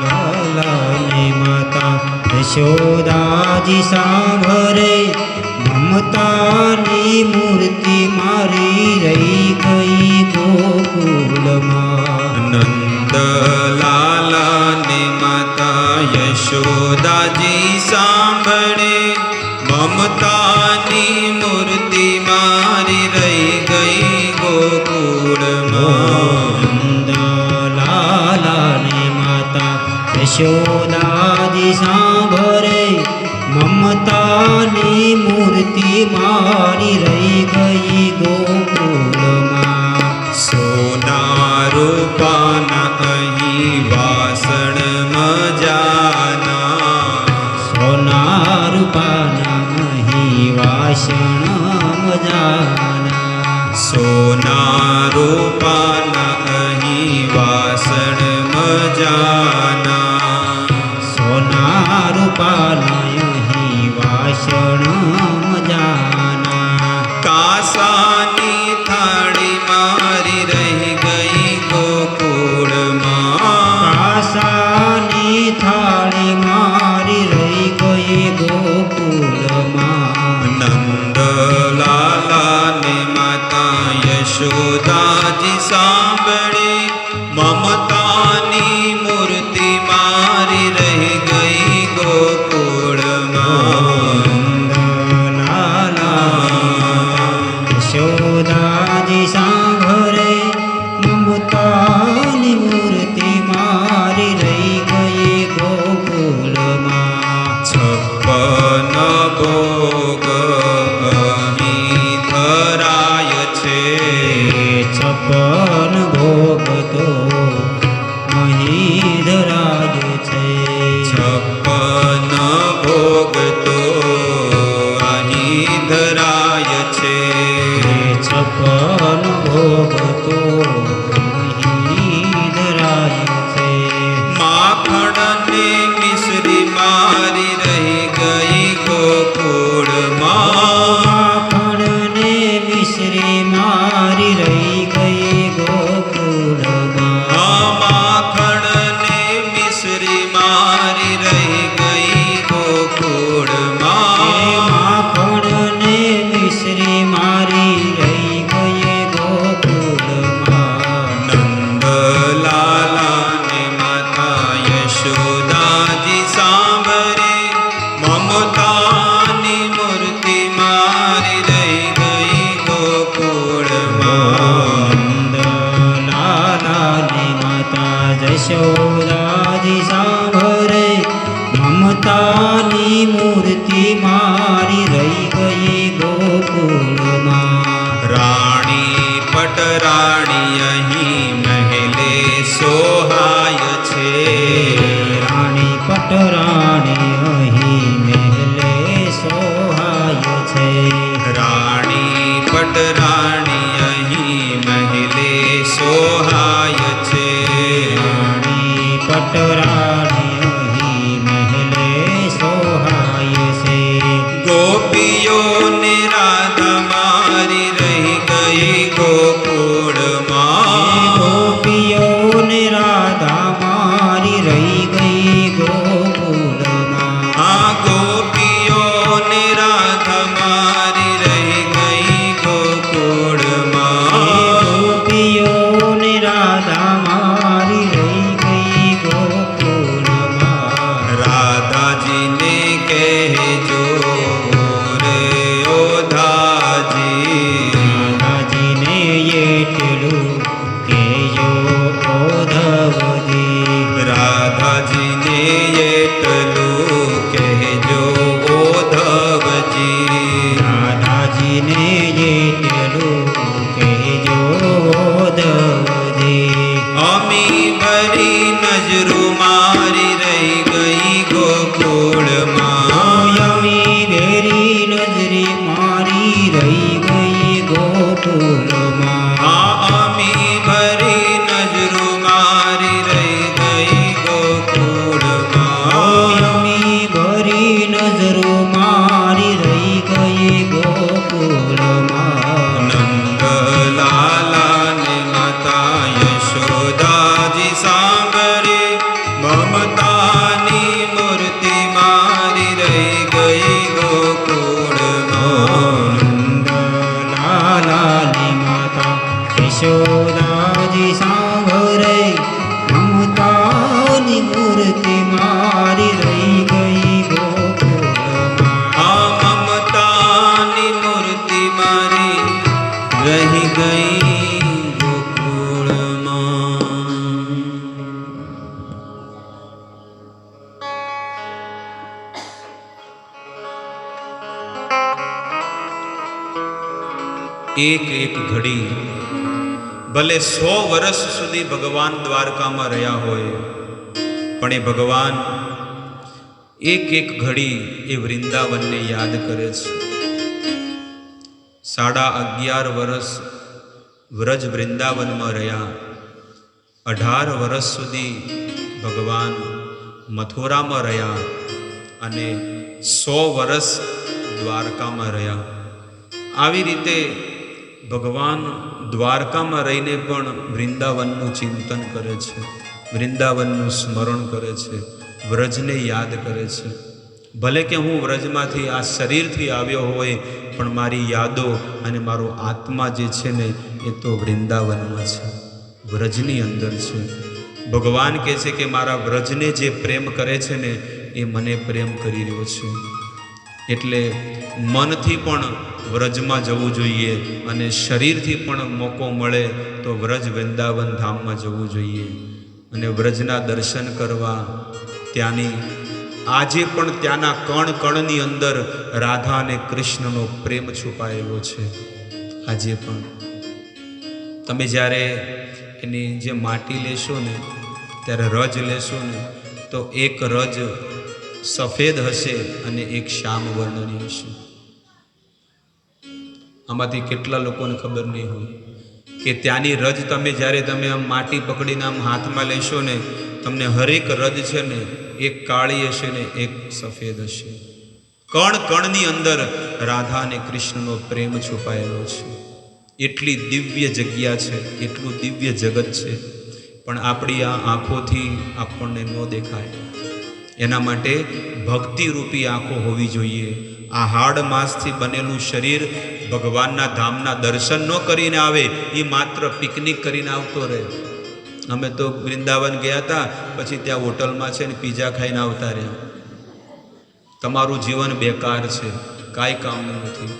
લાલાની માતા યશોદાજી સાંભળે, મમતાની મૂર્તિ મારી રહી ગઈ ગોકુળમાં. નંદ લાલાને માતા યશોદાજી સાંભળે, મમતાની મૂર્તિ મારી રહી ગઈ ગોકુળમાં. નંદ લાલાની માતા યશોદાજી સાંભળે, મમતાની મૂર્તિ મારી રહી ગઈ ગોકુળમાં. સોના રૂપાના અહીં વાસણ મજાના, સોના રૂપાના અહીં વાસણ મજાના. સોના રૂપાના અહીં વાસણ મજાના, સોના રૂપાના અહીં વાસણ મજાના. કાસાની થાળી મારી રહી ગઈ ગોકુળમાં. કાસાની થાળી મારી રહી ગઈ ગોકુળમાં. નંદ લાલાને માતા યશોદાજી સાંભળે, મમતાની મૂર્તિ મારી રહી ગઈ ગોકુળમાં. યશોદાજી સાંભળે, મમતાની મૂર્તિ મારી રહી ગઈ ગોકુળમાં. 56 ભોગ અહીં ધરાય છે, 56 ભોગ તો અહીં ધરાય છે. 56 ભોગ તો અહીં ધરાય છે. 56 ભોગ તો અહીં ધરાય છે. માખણ ને મિશ્રી મારી રહી ગઈ ગોકુળમાં. માખણ ને મિશ્રી મારી રહી ગઈ ગોકુળમાં. માખણ ને મિશ્રી મારી રહી ગઈ ગોકુળમાં. માખણ ને મિશ્રી મારી રહી ગઈ ગોકુળમાં. નંદ લાલાને માતા યશોદાજી સાંભળે, મમતાની મૂર્તિ મારી રહી ગઈ ગોકુળમાં. નંદ લાલાની માતા યશોદાજી સાંભળે, મમતાની મૂર્તિ મારી રહી ગઈ ગોકુળમાં. રાણી પટરાણી અહીં મહેલે સોહાય છે. રાણી પટરાણી અહીં મહેલે સોહાય છે. રાણી પટરાણી અહીં મહેલે સોહાય છે. રાણી પટરાણી અહીં મહેલે સોહાય છે. ગોપી જેટલું કહેજો દવજી. અમી ભરી નજરો મારી રહી ગઈ ગોકુળમાં. યમી વેરી નજરી મારી રહી ગઈ ગોકુળમાં. અમી ભરી નજરો મારી રહી ગઈ ગોકુળમાં. યમી ભરી નજરો મારી રહી ગઈ ગોકુળમાં. નંદલાલા ને માતા યશોદાજી સાંભળે મમતાની મૂર્તિ મારી રહી ગઈ ગોકુળમાં. નંદલાલાની માતા યશોદાજી સાંભળે મમતાની મૂર્તિ મારી રહી ગઈ ગોકુળમાં. આ મમતાની મૂર્તિ મારી રહી ગઈ ગોકુળમાં. એક એક ઘડી ભલે 100 વર્ષ સુધી ભગવાન દ્વારકામાં રહ્યા હોય, પણ એ ભગવાન એક એક ઘડી એ વૃંદાવનને યાદ કરે છે. 11.5 વર્ષ વ્રજ વૃંદાવનમાં રહ્યા. 18 વર્ષ સુધી ભગવાન મથુરામાં રહ્યા અને 100 વર્ષ દ્વારકામાં રહ્યા. આવી રીતે ભગવાન દ્વારકામાં રહીને પણ વૃંદાવનનું ચિંતન કરે છે, વૃંદાવનનું સ્મરણ કરે છે, વ્રજને યાદ કરે છે. ભલે કે હું વ્રજમાંથી આ શરીરથી આવ્યો હોય, પણ મારી યાદો અને મારો આત્મા જે છે ને એ તો વૃંદાવનમાં છે, વ્રજની અંદર છે. ભગવાન કહે છે કે મારા વ્રજને જે પ્રેમ કરે છે ને એ મને પ્રેમ કરી રહ્યો છે. એટલે મનથી પણ વ્રજમાં જવું જોઈએ અને શરીરથી પણ મોકો મળે તો વ્રજ વૃંદાવન ધામમાં જવું જોઈએ અને વ્રજના દર્શન કરવા. ત્યાંની આજે પણ ત્યાંના કણ કણની અંદર રાધા અને કૃષ્ણનો પ્રેમ છુપાયેલો છે. આજે પણ તમે જ્યારે એની જે માટી લેશો ને, ત્યારે રજ લેશો ને, તો એક રજ સફેદ હશે અને એક શ્યામ વર્ણની હશે. આમાંથી કેટલા લોકોને ખબર નહીં હોય કે ત્યાંની રજ તમે આમ માટી પકડીને આમ હાથમાં લેશો ને, તમને હરેક રજ છે ને એક કાળી હશે ને એક સફેદ હશે. કણ કણની અંદર રાધા અને કૃષ્ણનો પ્રેમ છુપાયેલો છે. એટલી દિવ્ય જગ્યા છે, એટલું દિવ્ય જગત છે, પણ આપણી આ આંખોથી આપણને ન દેખાય. એના માટે ભક્તિરૂપી આંખો હોવી જોઈએ. આ હાડ માંસથી બનેલું શરીર ભગવાનના ધામના દર્શન ન કરીને આવે, એ માત્ર પિકનિક કરીને આવતો રહે. અમે તો વૃંદાવન ગયા હતા, પછી ત્યાં હોટલમાં છે ને પીઝા ખાઈને આવતા રહ્યા. તમારું જીવન બેકાર છે, કાંઈ કામનું નથી.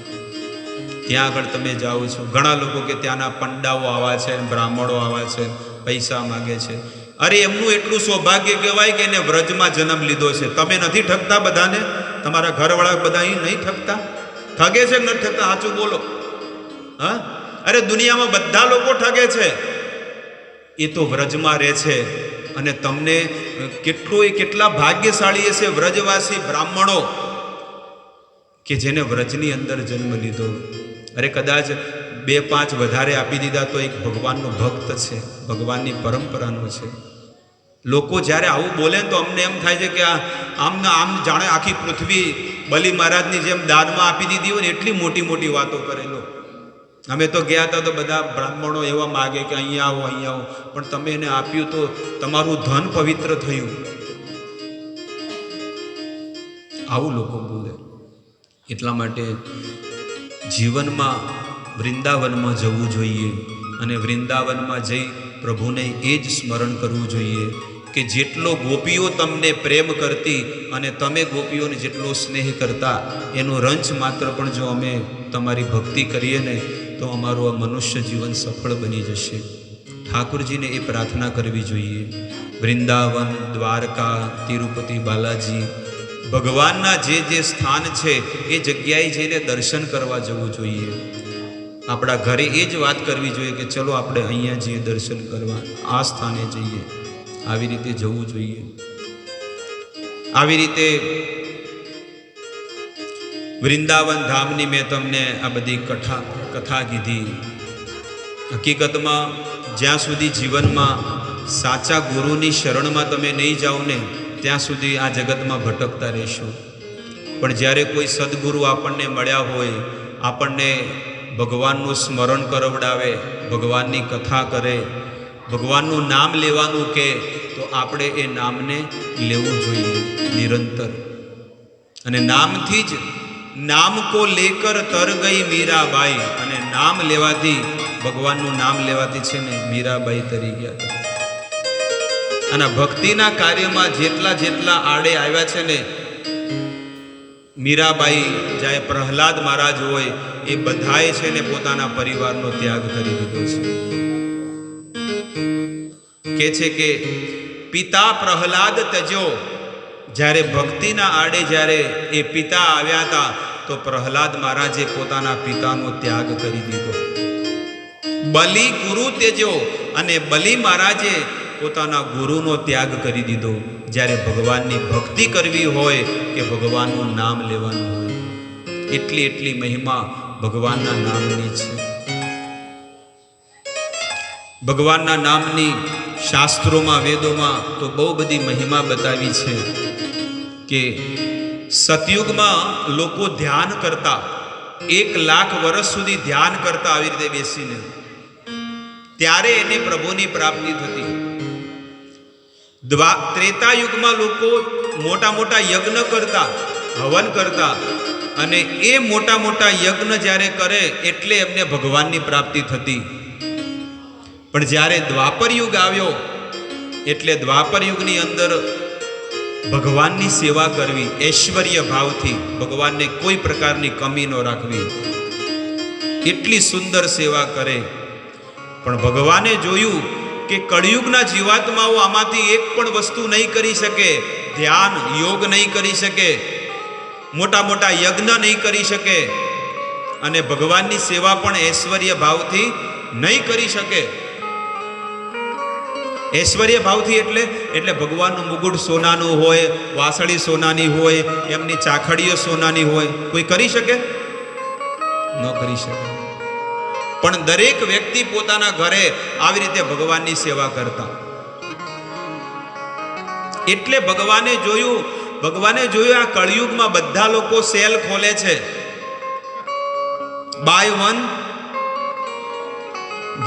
ત્યાં આગળ તમે જાઓ છો, ઘણા લોકો કે ત્યાંના પંડાઓ આવા છે, બ્રાહ્મણો આવા છે, પૈસા માગે છે. અરે એમનું એટલું સૌભાગ્ય કહેવાય કે એને વ્રજમાં જન્મ લીધો છે. તમે નથી ઠગતા બધાને? તમારા ઘરવાળા બધા અહીં નહીં ઠગતા? ઠગે છે કે નથી ઠગતા? સાચું બોલો. હા, અરે દુનિયામાં બધા લોકો ઠગે છે, એ તો વ્રજમાં રહે છે. અને તમને કેટલા ભાગ્યશાળી હશે વ્રજવાસી બ્રાહ્મણો કે જેને વ્રજની અંદર જન્મ લીધો. અરે કદાચ 2-5 વધારે આપી દીધા તો એક ભગવાનનો ભક્ત છે, ભગવાનની પરંપરાનો છે. લોકો જ્યારે આવું બોલે તો અમને એમ થાય છે કે આમ જાણે આખી પૃથ્વી બલિ મહારાજની જેમ દાનમાં આપી દીધી હોય ને એટલી મોટી મોટી વાતો કરેલો. અમે તો ગયા હતા તો બધા બ્રાહ્મણો એવા માગે કે અહીંયા આવો, અહીંયા આવો, પણ તમે એને આપ્યું તો તમારું ધન પવિત્ર થયું. આવું લોકો બોલે. એટલા માટે જીવનમાં વૃંદાવનમાં જવું જોઈએ અને વૃંદાવનમાં જઈ પ્રભુને એ જ સ્મરણ કરવું જોઈએ કે જેટલો ગોપીઓ તમને પ્રેમ કરતી અને તમે ગોપીઓને જેટલો સ્નેહ કરતા, એનો રંચ માત્ર પણ જો અમે તમારી ભક્તિ કરીએ ને તો અમારું આ મનુષ્ય જીવન સફળ બની જશે. ઠાકુરજીને એ પ્રાર્થના કરવી જોઈએ. વૃંદાવન, દ્વારકા, તિરુપતિ બાલાજી, ભગવાનના જે સ્થાન છે એ જગ્યાએ જઈને દર્શન કરવા જવું જોઈએ. આપણા ઘરે એ જ વાત કરવી જોઈએ કે ચલો આપણે અહીંયા જઈએ દર્શન કરવા, આ સ્થાને જઈએ, આવી રીતે જવું જોઈએ. આવી રીતે વૃંદાવન ધામની મેં તમને આ બધી કથા કીધી. હકીકતમાં જ્યાં સુધી જીવનમાં સાચા ગુરુની શરણમાં તમે નહીં જાઓ ને ત્યાં સુધી આ જગતમાં ભટકતા રહેશો. પણ જ્યારે કોઈ સદગુરુ આપણને મળ્યા હોય, આપણને ભગવાનનું સ્મરણ કરાવડાવે, ભગવાનની કથા કરે, ભગવાનનું નામ લેવાનું કહે, તો આપણે એ નામને લેવું જોઈએ નિરંતર. અને નામથી જ નામ કો લેકર તર ગઈ મીરાબાઈ, અને નામ લેવાથી, ભગવાનનું નામ લેવાથી છે ને મીરાબાઈ તરી ગયા હતા. અને ભક્તિના કાર્યમાં જેટલા આડે આવ્યા છે ને, મીરાબાઈ જાય, પ્રહલાદ મહારાજ હોય, એ બધાએ છે ને પોતાના પરિવારનો ત્યાગ કરી દીધો છે. કે છે કે પિતા પ્રહલાદ તજો, જ્યારે ભક્તિના આડે જ્યારે એ પિતા આવ્યા હતા તો પ્રહલાદ મહારાજે પોતાના પિતાનો ત્યાગ કરી દીધો. બલિ ગુરુ તેજો, અને બલિ મહારાજે પોતાના ગુરુનો ત્યાગ કરી દીધો. જ્યારે ભગવાનની ભક્તિ કરવી હોય કે ભગવાનનું નામ લેવાનું હોય, એટલી મહિમા ભગવાનના નામની છે. ભગવાનના નામની શાસ્ત્રોમાં, વેદોમાં તો બહુ બધી મહિમા બતાવી છે. કે સતયુગમાં લોકો ધ્યાન કરતા, 1,00,000 વર્ષ સુધી ધ્યાન કરતા આવી રીતે બેસીને, ત્યારે એને પ્રભુની પ્રાપ્તિ થતી. ત્રેતાયુગમાં લોકો મોટા યજ્ઞ કરતા, હવન કરતા, અને એ મોટા યજ્ઞ જ્યારે કરે એટલે એમને ભગવાનની પ્રાપ્તિ થતી. પણ જ્યારે દ્વાપર યુગ આવ્યો એટલે દ્વાપર યુગની અંદર ભગવાનની સેવા કરવી ઐશ્વર્ય ભાવથી, ભગવાનને કોઈ પ્રકારની કમી ન રાખવી, એટલી સુંદર સેવા કરે. પણ ભગવાને જોયું કે કળિયુગના જીવાત્માઓ આમાંથી એક પણ વસ્તુ નહીં કરી શકે, ધ્યાન યોગ નહીં કરી શકે, મોટા યજ્ઞ નહીં કરી શકે, અને ભગવાનની સેવા પણ ઐશ્વર્ય ભાવથી નહીં કરી શકે. ઐશ્વર્ય ભાવથી એટલે ભગવાનનું મુગુટ સોનાનું હોય, વાસળી સોનાની હોય, એમની ચાખડીઓ સોનાની હોય, કોઈ કરી શકે? ન કરી શકે. પણ દરેક વ્યક્તિ પોતાના ઘરે આવી રીતે ભગવાનની સેવા કરતા. એટલે ભગવાને જોયું આ કળિયુગમાં બધા લોકો સેલ ખોલે છે, બાય 1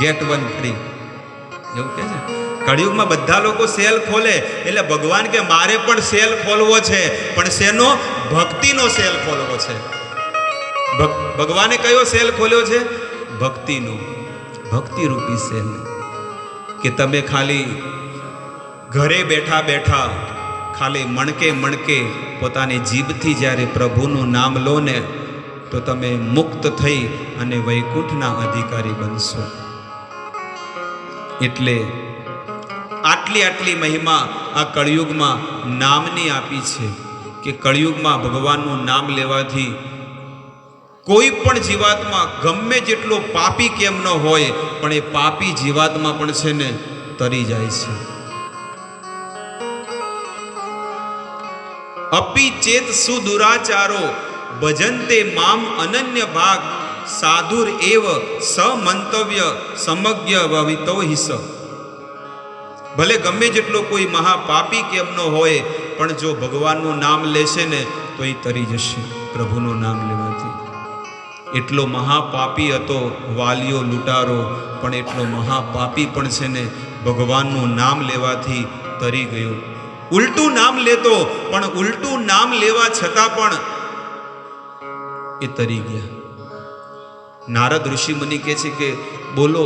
get 1 free, એવું કે છે. કળિયુગમાં બધા લોકો સેલ ખોલે એટલે ભગવાન કે મારે પણ સેલ ખોલવો છે, પણ શેનો? ભક્તિનો સેલ ખોલવો છે. ભગવાને કયો સેલ ખોલ્યો છે? ભક્તિનો, ભક્તિરૂપી સેલ. કે તમે ખાલી ઘરે બેઠા ખાલી મણકે પોતાની જીભથી જ્યારે પ્રભુનું નામ લો ને, તો તમે મુક્ત થઈ અને વૈકુંઠના અધિકારી બનશો. એટલે આટલી મહિમા આ કળિયુગમાં નામની આપી છે. કે કળિયુગમાં ભગવાનનું નામ લેવાથી કોઈ પણ જીવાત્મા ગમે જેટલો પાપી કેમ ન હોય, પણ એ પાપી જીવાત્મા પણ છે ને તરી જાય છે. અપી ચેત સુદુરાચારો ભજંતે મામ અનન્ય ભાગ, સાધુર એવ સમંતવ્ય સમજ્ઞ ભવિતો હિસ. ભલે ગમે જેટલો કોઈ મહાપાપી કેમ ન હોય, પણ જો ભગવાનનું નામ લેશે ને તો એ તરી જશે પ્રભુનું નામ લેવાથી. એટલો મહાપાપી હતો વાલિયો લૂંટારો, પણ એટલો મહાપાપી પણ છે ને ભગવાનનું નામ લેવાથી તરી ગયો. ઉલટું નામ લેતો, પણ ઉલટું નામ લેવા છતાં પણ એ તરી ગયા. નારદ ઋષિ મુનિ કહે છે કે બોલો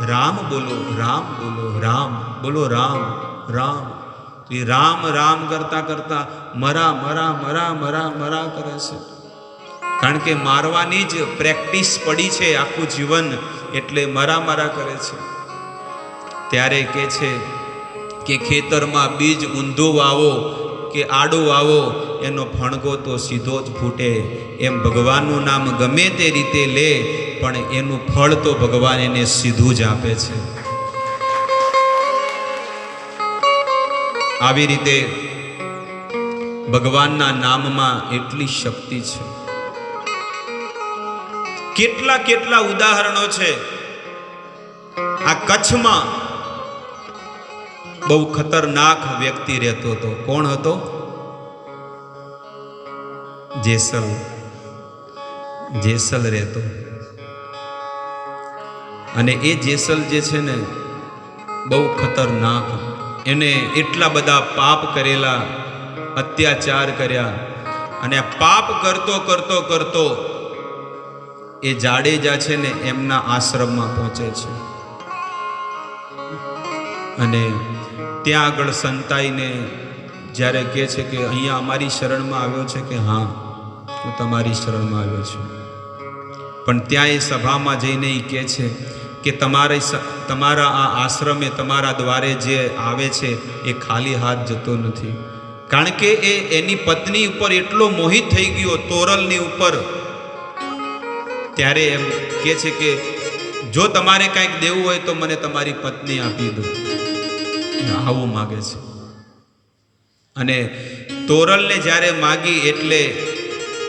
રામ, બોલો રામ, બોલો રામ, બોલો રામ રામ. તો એ રામ કરતા મરા કરે છે. કારણ કે મારવાની જ પ્રેક્ટિસ પડી છે આખું જીવન, એટલે મરા કરે છે. ત્યારે કહે છે કે ખેતરમાં બીજ ઊંધું વાવો કે આડો આવો એનો ફણગો તો સીધો જ ફૂટે. એમ ભગવાનનું નામ ગમે તે રીતે લે પણ એનું ફળ તો ભગવાન એને સીધું જ આપે છે. આવી રીતે ભગવાનના નામમાં એટલી શક્તિ છે. કેટલા કેટલા ઉદાહરણો છે. આ કચ્છમાં બહુ ખતરનાક વ્યક્તિ રહેતો હતો. કોણ હતો? જેસલ રહેતો. અને એ જેસલ જે છે ને બહુ ખતરનાક. એને એટલા બધા પાપ કરેલા, અત્યાચાર કર્યા, અને પાપ કરતો કરતો કરતો એ જાડેજા છે ને એમના આશ્રમમાં પહોંચે છે. અને ત્યાં આગળ સંતાઈને જ્યારે કહે છે કે અહીંયા અમારી શરણમાં આવ્યો છે, કે હા હું તમારી શરણમાં આવ્યો છું. પણ ત્યાં એ સભામાં જઈને એ કહે છે કે તમારા આ આશ્રમે તમારા દ્વારે જે આવે છે એ ખાલી હાથ જતો નથી. કારણ કે એની પત્ની ઉપર એટલો મોહિત થઈ ગયો, તોરલની ઉપર. ત્યારે એમ કહે છે કે જો તમારે કાંઈક દેવું હોય તો મને તમારી પત્ની આપી દો. આવું માગે છે. અને તોરલને જ્યારે માગી એટલે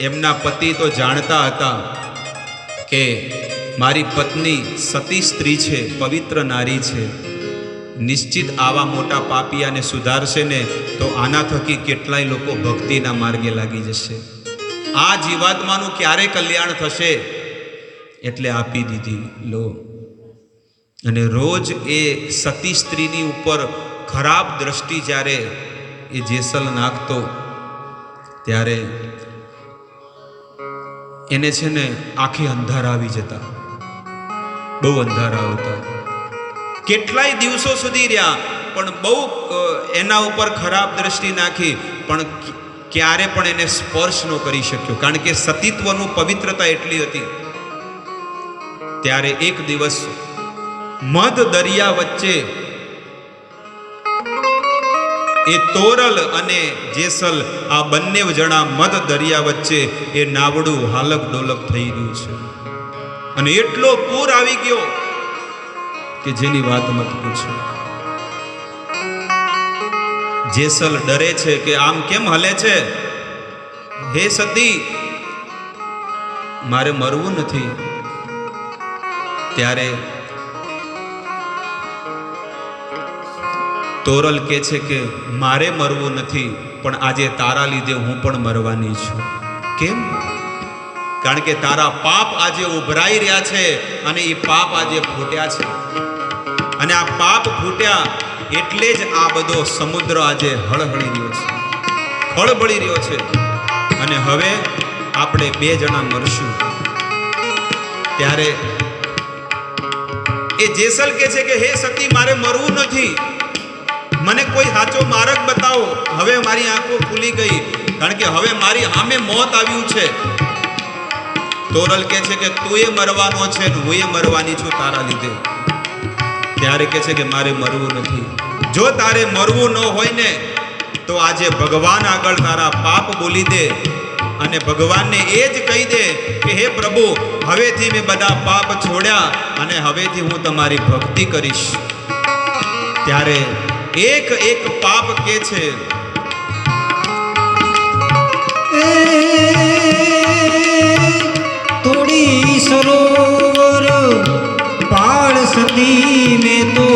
એમના પતિ તો જાણતા હતા કે મારી પત્ની સતી સ્ત્રી છે, પવિત્ર નારી છે. નિશ્ચિત આવા મોટા પાપિયાને સુધારશે ને તો આના થકી કેટલાય લોકો ભક્તિના માર્ગે લાગી જશે. આ જીવાત્માનું ક્યારે કલ્યાણ થશે? એટલે આપી દીધી. લો. અને રોજ એ સતી સ્ત્રીની ઉપર ખરાબ દ્રષ્ટિ જ્યારે એ જેસલ નાખતો ત્યારે એને છે ને આખી અંધારા આવી જતા. બહુ અંધારા આવતા. કેટલાય દિવસો સુધી રહ્યા પણ બહુ એના ઉપર ખરાબ દ્રષ્ટિ નાખી, પણ ક્યારે પણ એને સ્પર્શ ન કરી શક્યો. કારણ કે સતીત્વનું પવિત્રતા એટલી હતી. ત્યારે એક દિવસ મધ દરિયા વચ્ચે એ તોરલ અને જેસલ આ બંને જણા મધ દરિયા વચ્ચે એ નાવડું હાલક ડોલક થઈ રહ્યું છે. અને એટલો પૂર આવી ગયો કે જેની વાત મત પૂછો. જેસલ ડરે છે કે આમ કેમ હલે છે? હે સતી, મારે મરવું નથી. ત્યારે તોરલ કહે છે કે મારે મરવું નથી, પણ આજે તારા લીધે હું પણ મરવાની છું. કેમ? કારણ કે તારા પાપ આજે ઉભરાઈ રહ્યા છે અને એ પાપ આજે ફૂટ્યા છે. અને આ પાપ ફૂટ્યા એટલે જ આ બધો સમુદ્ર આજે હળહળી રહ્યો છે, ખળબળી રહ્યો છે. અને હવે આપણે બે જણા મરશું. ત્યારે એ જેસલ કહે છે કે હે સતી, મારે મરવું નથી. મને કોઈ સાચો માર્ગ બતાવો. હવે મારી આંખો ખુલી ગઈ, કારણ કે હવે મારી સામે મોત આવ્યું છે. તોરલ કહે છે કે તું એ મરવાનો છે ને હું એ મરવાની છું તારા લીધે. ત્યારે કહે છે કે મારે મરવું નથી. જો તારે મરવું ન હોય ને તો આજે ભગવાન આગળ તારા પાપ બોલી દે અને ભગવાનને એ જ કહી દે કે હે પ્રભુ, હવેથી મેં બધા પાપ છોડ્યા અને હવેથી હું તમારી ભક્તિ કરીશ. ત્યારે એક એક પાપ કે છે તોડી સરોવર પાળ સતી મેં તો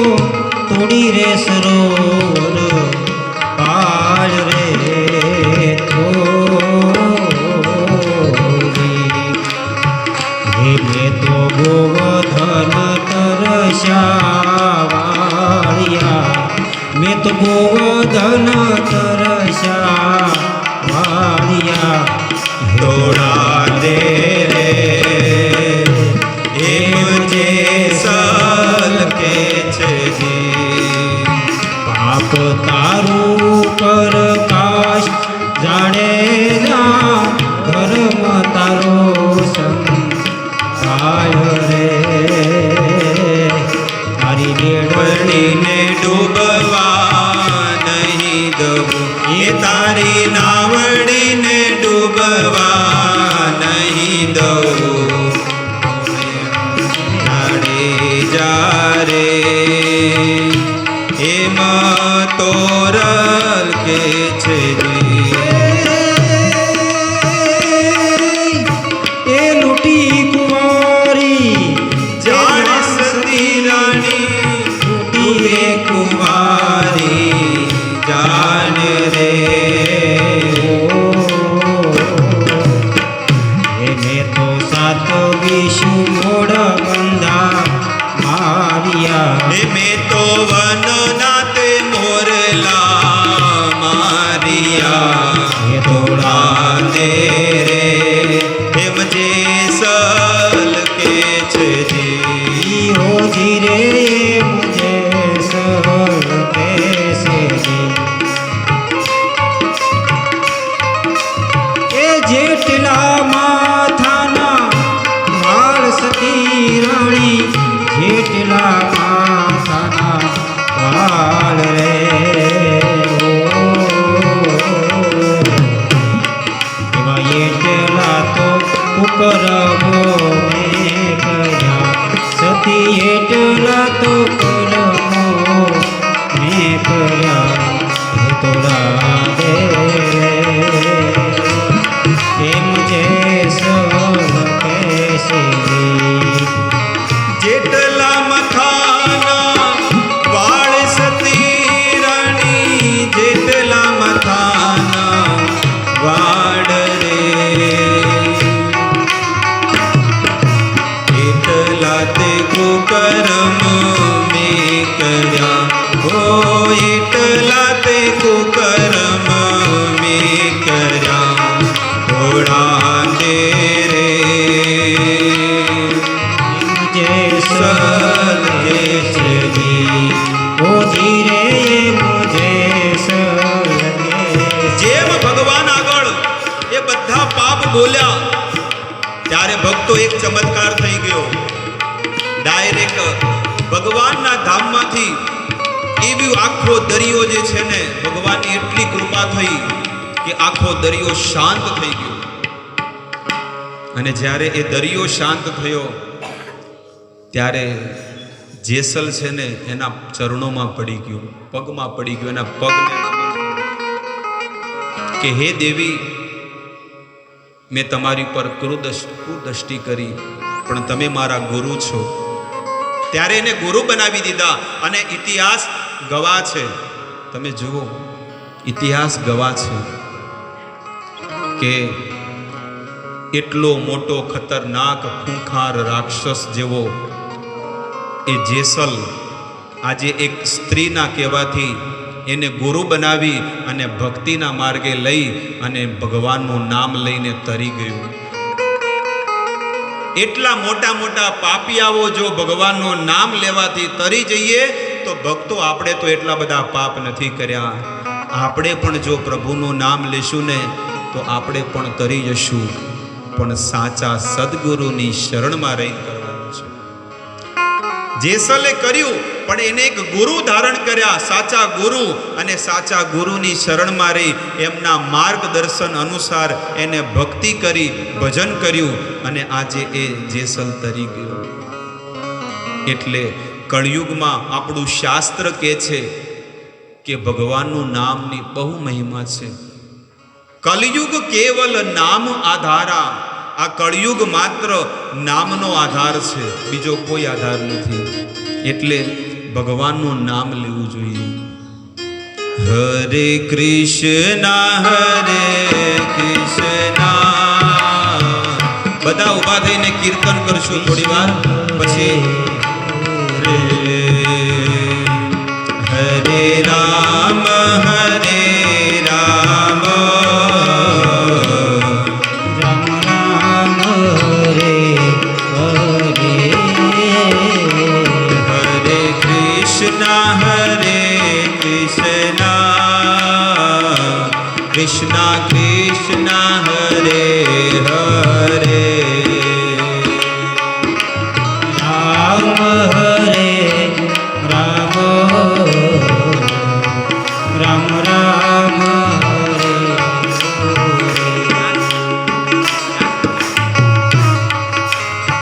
તોડી રે સરોવર પાળ રે મેં તો ગોવર્ધન તરસ્યા, મેં તો ગોવર્ધન તરસ્યા વાળિયા. તોડા દે રે એમ જેસલ કે છે. પાપ તારું પ્રકાશ જાણે ના, ધર્મ તારો સંભાળ રે. તારી પડીને ડૂબવા નહીં દઉં એ તારી નાવડીને ડૂબવા નહીં દઉં નાડી જા રે એમાં તોરલ કે છે એ લૂટી કુંવારી જાણે સતી રાણી ડૂબે કુંવારી જાન રે મેં તો સાત વિષુ મોડ બંધા માર્યા એ મેં તો વનના તે મોરલા મારિયા એ તોડા દે રે એમ જે સલ કે છે જી હો ધીરે મુझे सब कैसे दी એ જેટલા માથાના વાળ સતી રાણી જેટલા માથાના વાળ રે એવા એટલા તો કુકરમો મેં કર્યા સતી એટલા તો કરમો મેં કર્યા હે તોડા દે એ મુझे सब कैसे दी જેટલા મથાના વાળ સતી રાણી જેટલા મથાના વાડ રે એટલા તે કુકર્મ મેં કર્યા હો એટલા તે કુકર્મ મેં કર્યા થોડા દે રે मुझे सब कैसे दी ओ धीरे मुझे सब कैसे જેમ ભગવાન આગળ એ બધા પાપ બોલ્યા ત્યારે ભક્તો એક ચમત્કાર થઈ ગયો ડાયરેક્ટ ભગવાનના ધામમાંથી એવી આખો દરિયો જે છે ને ભગવાનની એટલી કૃપા થઈ કે આખો દરિયો શાંત થઈ ગયો અને જ્યારે એ દરિયો શાંત થયો ત્યારે જેસલ છે ને એના ચરણોમાં પડી ગયું પગમાં પડી ગયું એના પગને કે હે દેવી મેં તમારી પર કુદૃષ્ટિ કરી પણ તમે મારા ગુરુ છો ત્યારે એને ગુરુ બનાવી દીધા અને ઇતિહાસ ગવા છે તમે જુઓ ઇતિહાસ ગવા છે કે એટલો મોટો ખતરનાક ખૂંખાર રાક્ષસ જેવો એ જેસલ આજે એક સ્ત્રીના કહેવાથી એને ગુરુ બનાવી અને ભક્તિના માર્ગે લઈ અને ભગવાનનું નામ લઈને તરી ગયું એટલા મોટા મોટા પાપિયાઓ જો ભગવાનનું નામ લેવાથી તરી જઈએ તો ભક્તો આપણે તો એટલા બધા પાપ નથી કર્યા આપણે પણ જો પ્રભુનું નામ લેશું ને તો આપણે પણ તરી જશું પણ સાચા સદગુરુની શરણમાં રહી કરવાનું છે જેસલે કર્યું પણ એને એક ગુરુ ધારણ કર્યા સાચા ગુરુ અને સાચા ગુરુની શરણમાં રહી એમના માર્ગદર્શન અનુસાર એને ભક્તિ કરી ભજન કર્યું અને આજે એ જેસલ તરી ગયો એટલે કળિયુગમાં આપણું શાસ્ત્ર કહે છે કે ભગવાનનું નામની બહુ મહિમા છે કલયુગ કેવલ નામ આધારા આ કળિયુગ માત્ર નામનો આધાર છે બીજો કોઈ આધાર નથી એટલે ભગવાનનું નામ લેવું જોઈએ હરે કૃષ્ણ બધા ઊભા થઈને કીર્તન કરશું થોડી વાર પછી હરે રામ હરે રામ राम राम हरे हरे हरे कृष्ण कृष्ण कृष्ण हरे